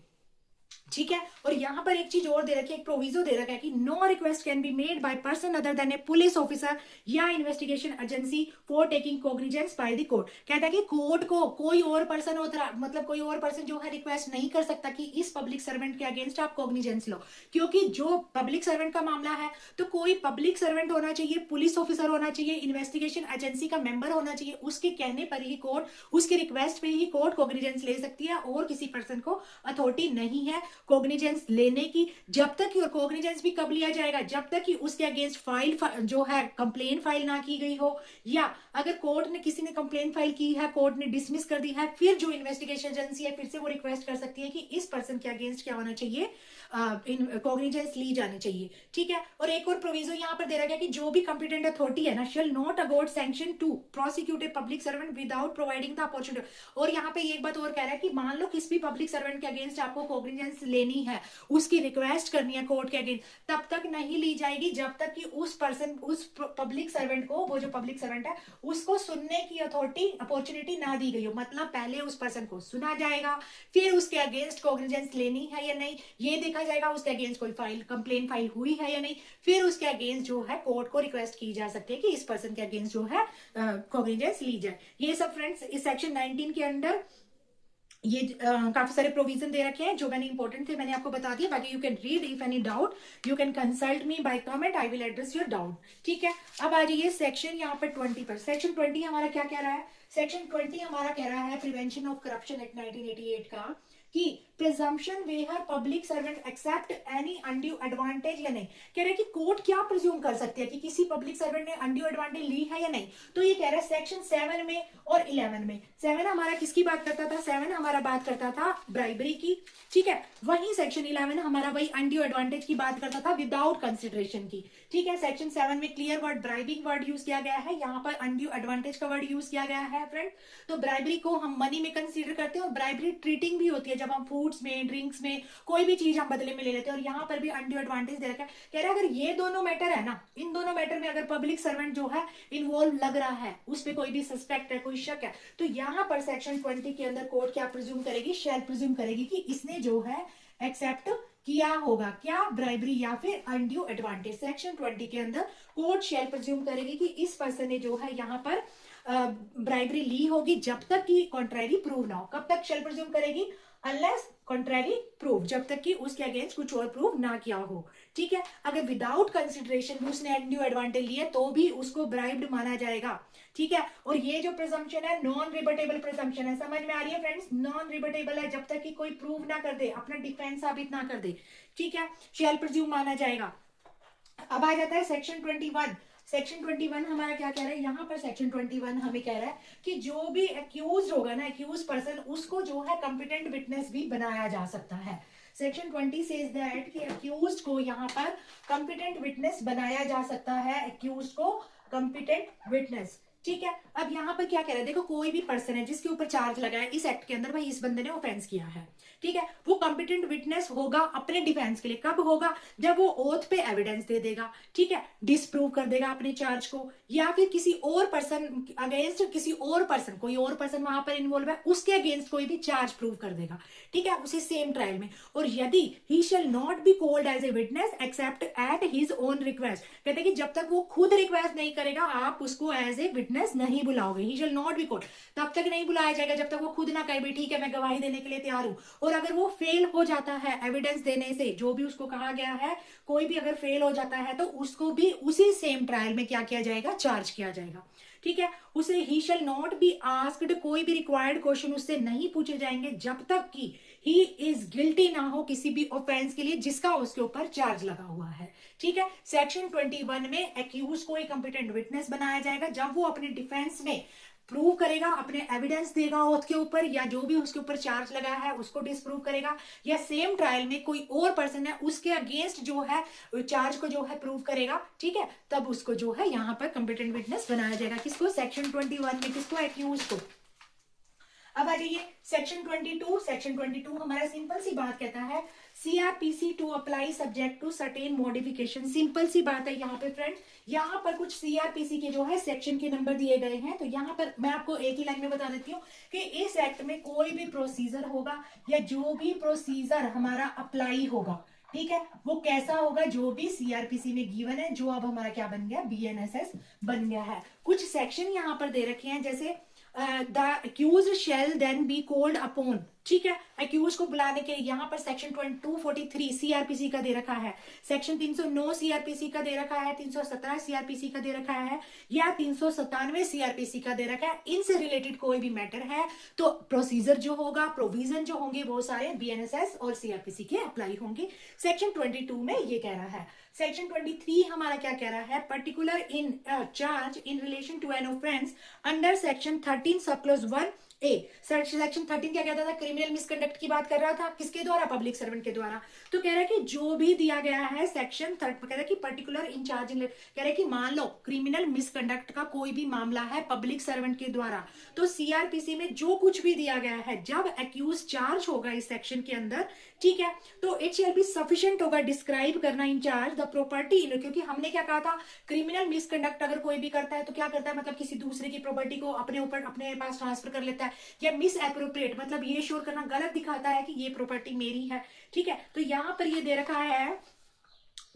ठीक है। और यहां पर एक चीज और दे रखी है, एक प्रोविजो दे रखा है कि no request can be made by person other than a police officer या investigation agency for taking cognizance by the court. कहता है कि कोर्ट को कोई और पर्सन मतलब कोई और पर्सन जो है रिक्वेस्ट नहीं कर सकता कि इस पब्लिक सर्वेंट के अगेंस्ट आप कॉग्निजेंस लो, क्योंकि जो पब्लिक सर्वेंट का मामला है तो कोई पब्लिक सर्वेंट होना चाहिए, पुलिस ऑफिसर होना चाहिए, इन्वेस्टिगेशन एजेंसी का मेंबर होना चाहिए, उसके कहने पर ही कोर्ट, उसके रिक्वेस्ट पे ही कोर्ट कॉग्निजेंस ले सकती है, और किसी पर्सन को अथॉरिटी नहीं है कॉग्निजेंस लेने की। जब तक कि, और कॉग्निजेंस भी कब लिया जाएगा? जब तक कि उसके अगेंस्ट फाइल जो है कंप्लेन फाइल ना की गई हो, या अगर कोर्ट ने, किसी ने कंप्लेन फाइल की है, कोर्ट ने डिसमिस कर दी है, फिर जो इन्वेस्टिगेशन एजेंसी है फिर से वो रिक्वेस्ट कर सकती है कि इस पर्सन के अगेंस्ट क्या होना चाहिए, कॉग्निजेंस ली जानी चाहिए। ठीक है। और एक और प्रोविजो यहाँ पर दे रहा गया कि जो भी कंपिटेंट अथॉरिटी है ना shall not award sanction to prosecute a public servant without providing the opportunity. और यहाँ पे एक बात और कह रहा है कि मान लो किसी भी पब्लिक सर्वेंट के अगेंस्ट आपको कॉग्निजेंस लेनी है, उसकी रिक्वेस्ट करनी है कोर्ट के अगेंस्ट, तब तक नहीं ली जाएगी जब तक कि उस पर्सन, उस पब्लिक सर्वेंट को, वो जो पब्लिक सर्वेंट है उसको सुनने की अथॉरिटी, अपॉर्चुनिटी ना दी गई हो। मतलब पहले उस पर्सन को सुना जाएगा, फिर उसके अगेंस्ट कॉग्निजेंस लेनी है या नहीं ये देखा जाएगा, उसके अगेंस्ट कोई फाइल, कंप्लेन फाइल हुई है या नहीं, फिर उसके अगेंस्ट जो है कोर्ट को रिक्वेस्ट की जा सकती है कि इस पर्सन के अगेंस्ट जो है कॉग्निजेंस ली जाए। ये सब फ्रेंड्स इस सेक्शन 19 के अंडर ये काफी सारे प्रोविजन दे रखे हैं जो मैंने इंपॉर्टेंट थे मैंने आपको बता दिया। बाकी you can read, if any doubt you can consult me by comment, I will address your doubt. ठीक है। अब आ जाइए सेक्शन यहाँ पर 20 पर। सेक्शन 20 हमारा क्या कह रहा है? सेक्शन 20 हमारा कह रहा है प्रिवेंशन ऑफ करप्शन एक्ट 1988 का, कि presumption where public servant accept any undue advantage या नहीं। कह रहे हैं कि कोर्ट क्या प्रिज्यूम कर सकती है कि किसी पब्लिक सर्वेंट ने अनड्यू एडवांटेज ली है या नहीं। तो ये कह रहा है सेक्शन 7 में और 11 में। 7 हमारा किसकी बात करता था? 7 हमारा बात करता था ब्राइबरी की। ठीक है। वहीं सेक्शन 11 हमारा वही अनड्यू एडवांटेज की बात करता था विदाउट कंसिडरेशन की। ठीक है। सेक्शन 7 में clear word bribing word use किया गया है, यहाँ पर अनड्यू एडवांटेज का वर्ड यूज किया गया है फ्रेंड। तो ब्राइबरी को हम मनी में कंसीडर करते हैं और ब्राइबरी ट्रीटिंग भी होती है जब हम फूड्स में, ड्रिंक्स में कोई भी चीज हम बदले में ले लेते हैं। और यहाँ पर भी अनड्यू एडवांटेज दे रखा है। कह रहा है अगर ये दोनों मैटर है ना, इन दोनों मैटर में अगर पब्लिक सर्वेंट जो है इन्वॉल्व लग रहा है, उस पर कोई भी सस्पेक्ट है, कोई शक है, तो यहाँ पर सेक्शन 20 के अंदर कोर्ट क्या प्रिज्यूम करेगी? शैल प्रिज्यूम करेगी कि इसने जो है एक्सेप्ट किया होगा क्या? ब्राइबरी या फिर अनड्यू एडवांटेज। सेक्शन 20 के अंदर कोर्ट शैल प्रिज्यूम करेगी कि इस पर्सन ने जो है यहाँ पर ब्राइबरी ली होगी जब तक कि कॉन्ट्रैरी प्रूव ना हो। कब तक शैल प्रिज्यूम करेगी? अनलेस कॉन्ट्रैरी प्रूव, जब तक कि उसके अगेंस्ट कुछ और प्रूव ना किया हो। ठीक है। अगर विदाउट कंसिडरेशन भी उसने अनड्यू एडवांटेज लिए तो भी उसको ब्राइब्ड माना जाएगा। ठीक है। और ये जो प्रिजम्पशन है नॉन रिबटेबल प्रिजम्पशन है, समझ में आ रही है फ्रेंड्स? नॉन रिबटेबल है, जब तक कि कोई प्रूव ना कर दे, अपना डिफेंस साबित ना कर दे। ठीक है। शैल प्रिज्यूम माना जाएगा। अब आ जाता है सेक्शन 21। सेक्शन 21 हमारा क्या कह रहा है? यहाँ पर सेक्शन 21 हमें कह रहा है कि जो भी एक्यूज होगा ना, एक्यूज पर्सन, उसको जो है कंपिटेंट विटनेस भी बनाया जा सकता है। सेक्शन 20 सेज दैट कि एक्यूज को यहाँ पर कंपिटेंट विटनेस बनाया जा सकता है, एक्यूज को कंपिटेंट विटनेस। ठीक है। अब यहाँ पर क्या कह रहा है, देखो कोई भी पर्सन है जिसके ऊपर चार्ज लगा है इस एक्ट के अंदर, भाई इस बंदे ने ऑफेंस किया है, ठीक है, वो कॉम्पिटेंट विटनेस होगा अपने डिफेंस के लिए। कब होगा, जब वो ओथ पे एविडेंस दे देगा, ठीक है, डिसप्रूव कर देगा अपने चार्ज को, या फिर किसी और पर्सन अगेंस्ट, किसी और पर्सन, कोई और पर्सन वहां पर इन्वॉल्व है उसके अगेंस्ट कोई भी चार्ज प्रूव कर देगा, ठीक है, उसी सेम ट्रायल में। और यदि he shall not be called as a witness except at his own request, कहते हैं कि जब तक वो खुद रिक्वेस्ट नहीं करेगा आप उसको एज ए विटनेस नहीं बुलाओगे। ही शैल नॉट बी कॉल्ड, तब तक नहीं बुलाया जाएगा जब तक वो खुद ना कहे भी ठीक है मैं गवाही देने के लिए तैयार हूं। और अगर वो फेल हो जाता है एविडेंस देने से, जो भी उसको कहा गया है, कोई भी अगर फेल हो जाता है तो उसको भी उसी सेम ट्रायल में क्या किया जाएगा, चार्ज किया जाएगा, ठीक है। उसे ही शैल नॉट बी आस्क्ड, कोई भी रिक्वायर्ड क्वेश्चन उससे नहीं पूछे जाएंगे जब तक कि ही इज गिल्टी ना हो किसी भी ऑफेंस के लिए जिसका उसके ऊपर चार्ज लगा हुआ है, ठीक है। सेक्शन 21 में एक्यूज को एक कॉम्पिटेंट विटनेस बनाया जाएगा जब वो अपने डिफेंस में प्रूव करेगा, अपने एविडेंस देगा ओथ के ऊपर, या जो भी उसके ऊपर चार्ज लगा है उसको डिसप्रूव करेगा, या सेम ट्रायल में कोई और पर्सन है उसके अगेंस्ट जो है चार्ज को जो है प्रूव करेगा, ठीक है, तब उसको जो है यहाँ पर कॉम्पिटेंट विटनेस बनाया जाएगा। किसको, सेक्शन 21 में किसको, एक्यूज को। अब आ जाइए सेक्शन 22। सेक्शन 22 हमारा सिंपल सी बात कहता है CrPC to apply subject to certain modification. Simple सी बात है यहाँ पे फ्रेंड, यहाँ पर कुछ सीआरपीसी के जो है सेक्शन के नंबर दिए गए हैं, तो यहाँ पर मैं आपको एक ही लाइन में बता देती हूँ कि इस एक्ट में कोई भी प्रोसीजर होगा या जो भी प्रोसीजर हमारा अप्लाई होगा, ठीक है, वो कैसा होगा, जो भी सीआरपीसी में गिवन है, जो अब हमारा क्या बन गया, बीएनएसएस बन गया है। कुछ सेक्शन यहाँ पर दे रखे हैं, जैसे the accused shall then be called upon, ठीक है, अक्यूज को बुलाने के यहाँ पर सेक्शन 243 सीआरपीसी का दे रखा है, सेक्शन 309 सीआरपीसी का दे रखा है, 317 सीआरपीसी का दे रखा है, या 397 सीआरपीसी का दे रखा है। इनसे रिलेटेड कोई भी मैटर है तो प्रोसीजर जो होगा, प्रोविजन जो होंगे वो सारे बीएनएसएस और सीआरपीसी के अप्लाई होंगे। सेक्शन 22 में ये कह रहा है। सेक्शन 23 हमारा क्या कह रहा है, particular in charge in relation to an offence under section 13 sub clause 1 A. Section 13 क्या कहता था, क्रिमिनल मिसकंडक्ट की बात कर रहा था, किसके द्वारा, पब्लिक सर्वेंट के द्वारा। तो कह रहा है कि जो भी दिया गया है सेक्शन 13 कह रहा है कि पर्टिकुलर इंचार्ज, कह रहा है कि मान लो क्रिमिनल मिसकंडक्ट का कोई भी मामला है पब्लिक सर्वेंट के द्वारा, तो सीआरपीसी में जो कुछ भी दिया गया है जब एक्यूज चार्ज होगा इस सेक्शन के अंदर, ठीक है, तो इट शैल बी सफिशिएंट होगा डिस्क्राइब करना इंचार्ज द प्रॉपर्टी इन, क्योंकि हमने क्या कहा था, क्रिमिनल मिसकंडक्ट अगर कोई भी करता है तो क्या करता है, मतलब किसी दूसरे की प्रॉपर्टी को अपने ऊपर अपने पास ट्रांसफर कर लेता है, या मिस एप्रोप्रिएट मतलब ये श्योर करना, गलत दिखाता है कि ये प्रॉपर्टी मेरी है, ठीक है। तो यहाँ पर ये दे रखा है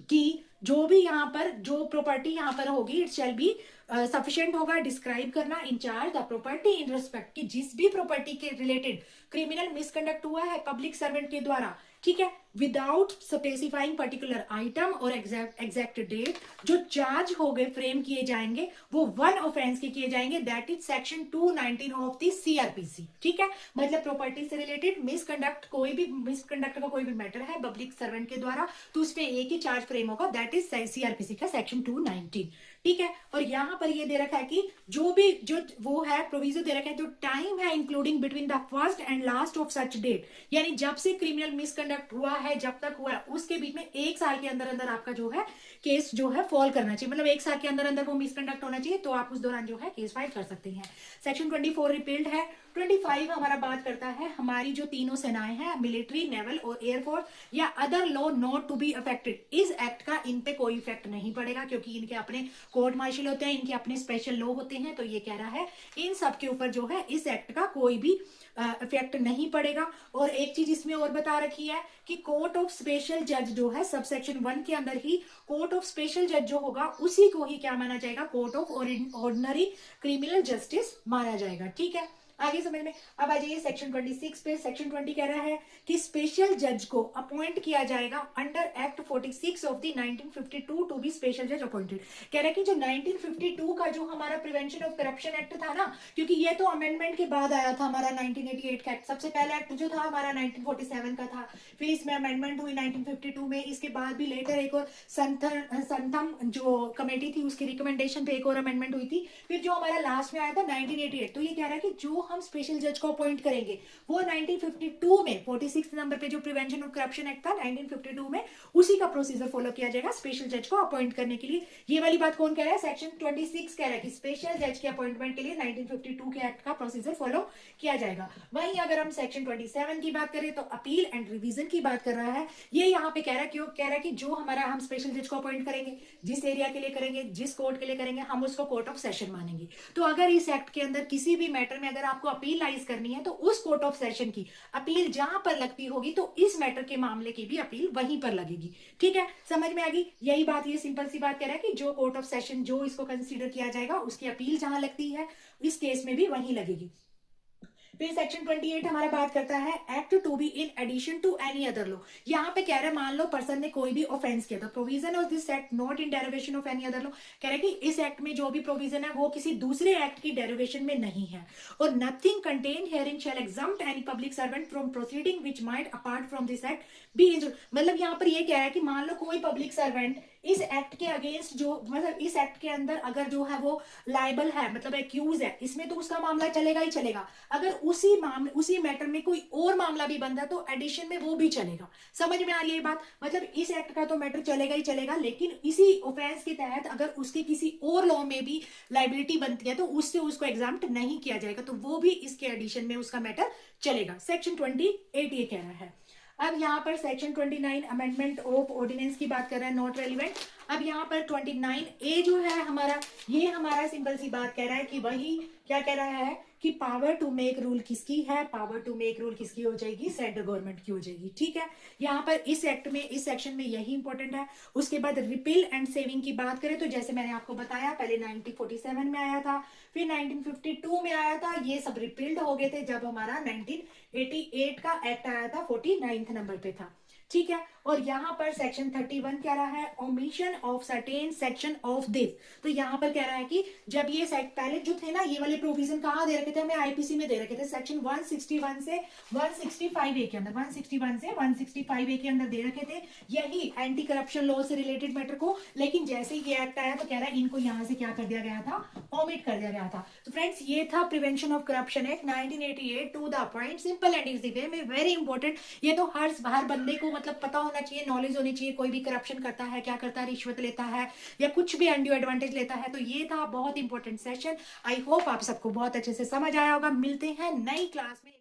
कि जो भी यहाँ पर जो प्रॉपर्टी यहाँ पर होगी इट शैल बी सफिशिएंट होगा डिस्क्राइब करना in charge the property in respect की जिस भी प्रॉपर्टी के रिलेटेड क्रिमिनल मिसकंडक्ट हुआ है पब्लिक सर्वेंट के द्वारा, ठीक है, विदाउट स्पेसिफाइंग पर्टिकुलर आइटम और एग्जैक्ट डेट। जो चार्ज हो गए फ्रेम किए जाएंगे वो वन ऑफेंस के किए जाएंगे, that is section 219 of the CrPC, ठीक है। मतलब प्रॉपर्टी से रिलेटेड मिसकंडक्ट, कोई भी मिसकंडक्ट का कोई भी मैटर है पब्लिक सर्वेंट के द्वारा तो उसमें एक ही चार्ज फ्रेम होगा, दैट इज सीआरपीसी का सेक्शन 219, ठीक है। और यहाँ पर ये दे रखा है कि जो भी जो वो है प्रोविजन दे रखा है, जो टाइम है including between the first and last of such date, यानी जब से क्रिमिनल मिसकंडक्ट हुआ है जब तक हुआ है उसके बीच में 1 साल के अंदर अंदर आपका जो है केस जो है फॉल करना चाहिए, मतलब 1 साल के अंदर अंदर वो मिसकंडक्ट होना चाहिए, तो आप उस दौरान जो है केस फाइल कर सकते हैं। सेक्शन 24 रिपील्ड है। 25 हमारा बात करता है हमारी जो तीनों सेनाएं हैं, मिलिट्री, नेवल और एयरफोर्स या other law not to be affected, इस एक्ट का इन पे कोई इफेक्ट नहीं पड़ेगा क्योंकि इनके अपने कोर्ट मार्शल होते हैं, इनके अपने स्पेशल लॉ होते हैं, तो ये कह रहा है इन सब के ऊपर जो है इस एक्ट का कोई भी इफेक्ट नहीं पड़ेगा। और एक चीज इसमें और बता रखी है कि कोर्ट ऑफ स्पेशल जज जो है सबसेक्शन 1 के अंदर ही कोर्ट ऑफ स्पेशल जज जो होगा उसी को ही क्या माना जाएगा, court of ordinary criminal justice माना जाएगा, ठीक है। आगे समझ में। अब आ जाइए सेक्शन 26 पे। सेक्शन 20 कह रहा है कि स्पेशल जज को अपॉइंट किया जाएगा under act 46 of the 1952 to be special जज अपॉइंटेड। कह रहा है कि जो 1952 का जो हमारा प्रिवेंशन ऑफ करप्शन एक्ट था ना, क्योंकि ये तो अमेंडमेंट के बाद आया था हमारा 1988 का एक्ट, सबसे पहला एक्ट जो था हमारा 1947 का था, फिर इसमें अमेंडमेंट हुई 1952 में, इसके बाद भी लेटर एक और संथम जो कमेटी थी उसकी रिकमेंडेशन पे एक और अमेंडमेंट हुई थी, फिर जो हमारा लास्ट में आया था 1988। तो ये कह रहा है कि जो हम स्पेशल जज को अपॉइंट करेंगे। वो 1952 में 46 नंबर पे जो प्रिवेंशन ऑफ करप्शन एक्ट था 1952 में, उसी का प्रोसीजर फॉलो किया जाएगा स्पेशल जज को अपॉइंट करने के लिए। ये वाली बात कौन कह रहा है? सेक्शन 26 कह रहा है कि स्पेशल जज के अपॉइंटमेंट के लिए 1952 के एक्ट का प्रोसीजर फॉलो किया जाएगा। वहीं अगर हम सेक्शन 27 की बात करें तो अपील एंड रिवीजन की बात कर रहा है। ये यहाँ पे कह रहा है, क्यों कह रहा है कि जो हमारा हम स्पेशल जज को अपॉइंट करेंगे, जिस एरिया के लिए करेंगे, जिस कोर्ट के लिए करेंगे, हम उसको कोर्ट ऑफ सेशन मानेंगे। तो अगर इस एक्ट के अंदर किसी भी मैटर में अगर आपको अपील राइज करनी है तो उस कोर्ट ऑफ सेशन की अपील जहां पर लगती होगी तो इस मैटर के मामले की भी अपील वहीं पर लगेगी। ठीक है, समझ में आ गई यही बात? ये सिंपल सी बात कह रहा है कि जो कोर्ट ऑफ सेशन जो इसको कंसीडर किया जाएगा उसकी अपील जहां लगती है इस केस में भी वहीं लगेगी। फिर सेक्शन 28 हमारा बात करता है act to be in addition to any other law. यहाँ पे कह रहा है मान लो पर्सन ने कोई भी ऑफेंस किया था, provision of this act not in derivation of any other law. कह रहा है कि इस एक्ट में जो भी प्रोविजन है वो किसी दूसरे एक्ट की डेरिवेशन में नहीं है। और nothing contain herein shall exempt any public servant from proceeding which might apart from this act be injured. मतलब यहाँ पर ये कह रहा है कि मान लो कोई पब्लिक सर्वेंट इस एक्ट के अगेंस्ट जो मतलब इस एक्ट के अंदर अगर जो है वो लाइबल है, मतलब एक्यूज है, इसमें तो उसका मामला चलेगा ही चलेगा। अगर उसी मामले उसी मैटर में कोई और मामला भी बनता है तो एडिशन में वो भी चलेगा। समझ में आ रही है बात? मतलब इस एक्ट का तो मैटर चलेगा ही चलेगा, लेकिन इसी ऑफेंस के तहत अगर उसके किसी और लॉ में भी लाइबिलिटी बनती है तो उससे उसको एग्जाम्प्ट नहीं किया जाएगा, तो वो भी इसके एडिशन में उसका मैटर चलेगा। सेक्शन 28 ये कह रहा है। अब यहाँ पर सेक्शन 29 अमेंडमेंट ऑफ ऑर्डिनेंस की बात कर रहा है, नॉट रेलिवेंट। अब यहाँ पर 29A जो है हमारा, ये हमारा सिंपल सी बात कह रहा है कि वही क्या कह रहा है कि पावर टू मेक रूल किसकी है? पावर टू मेक रूल किसकी हो जाएगी? सेंट्रल गवर्नमेंट की हो जाएगी। ठीक है, यहाँ पर इस एक्ट में इस सेक्शन में यही इंपॉर्टेंट है। उसके बाद रिपील एंड सेविंग की बात करें तो जैसे मैंने आपको बताया पहले 1947 में आया था, फिर 1952 में आया था, ये सब रिपील्ड हो गए थे जब हमारा 1988 का एक्ट आया था, 49th नंबर पे था। ठीक है, और यहाँ पर सेक्शन 31 कह रहा है omission of certain section of this. तो यहाँ पर कह रहा है कि जब ये पहले जो थे ना ये वाले प्रोविजन कहाँ दे रखे थे हमें? आईपीसी में दे रखे थे, सेक्शन 161 से 165A के अंदर, 161 से 165A के अंदर दे रखे थे यही एंटी करप्शन लॉ से रिलेटेड मैटर को। लेकिन जैसे ही ये एक्ट आया तो कह रहा है इनको यहाँ से क्या कर दिया गया था? ओमिट कर दिया गया था। तो फ्रेंड्स ये था prevention of corruption act 1988 to the point, simple and easy way में, वेरी इंपॉर्टेंट। ये तो हर बंदे को मतलब पता होना चाहिए, नॉलेज होनी चाहिए। कोई भी करप्शन करता है, क्या करता है, रिश्वत लेता है या कुछ भी अनड्यू एडवांटेज लेता है, तो ये था बहुत इंपॉर्टेंट सेशन। आई होप आप सबको बहुत अच्छे से समझ आया होगा। मिलते हैं नई क्लास में।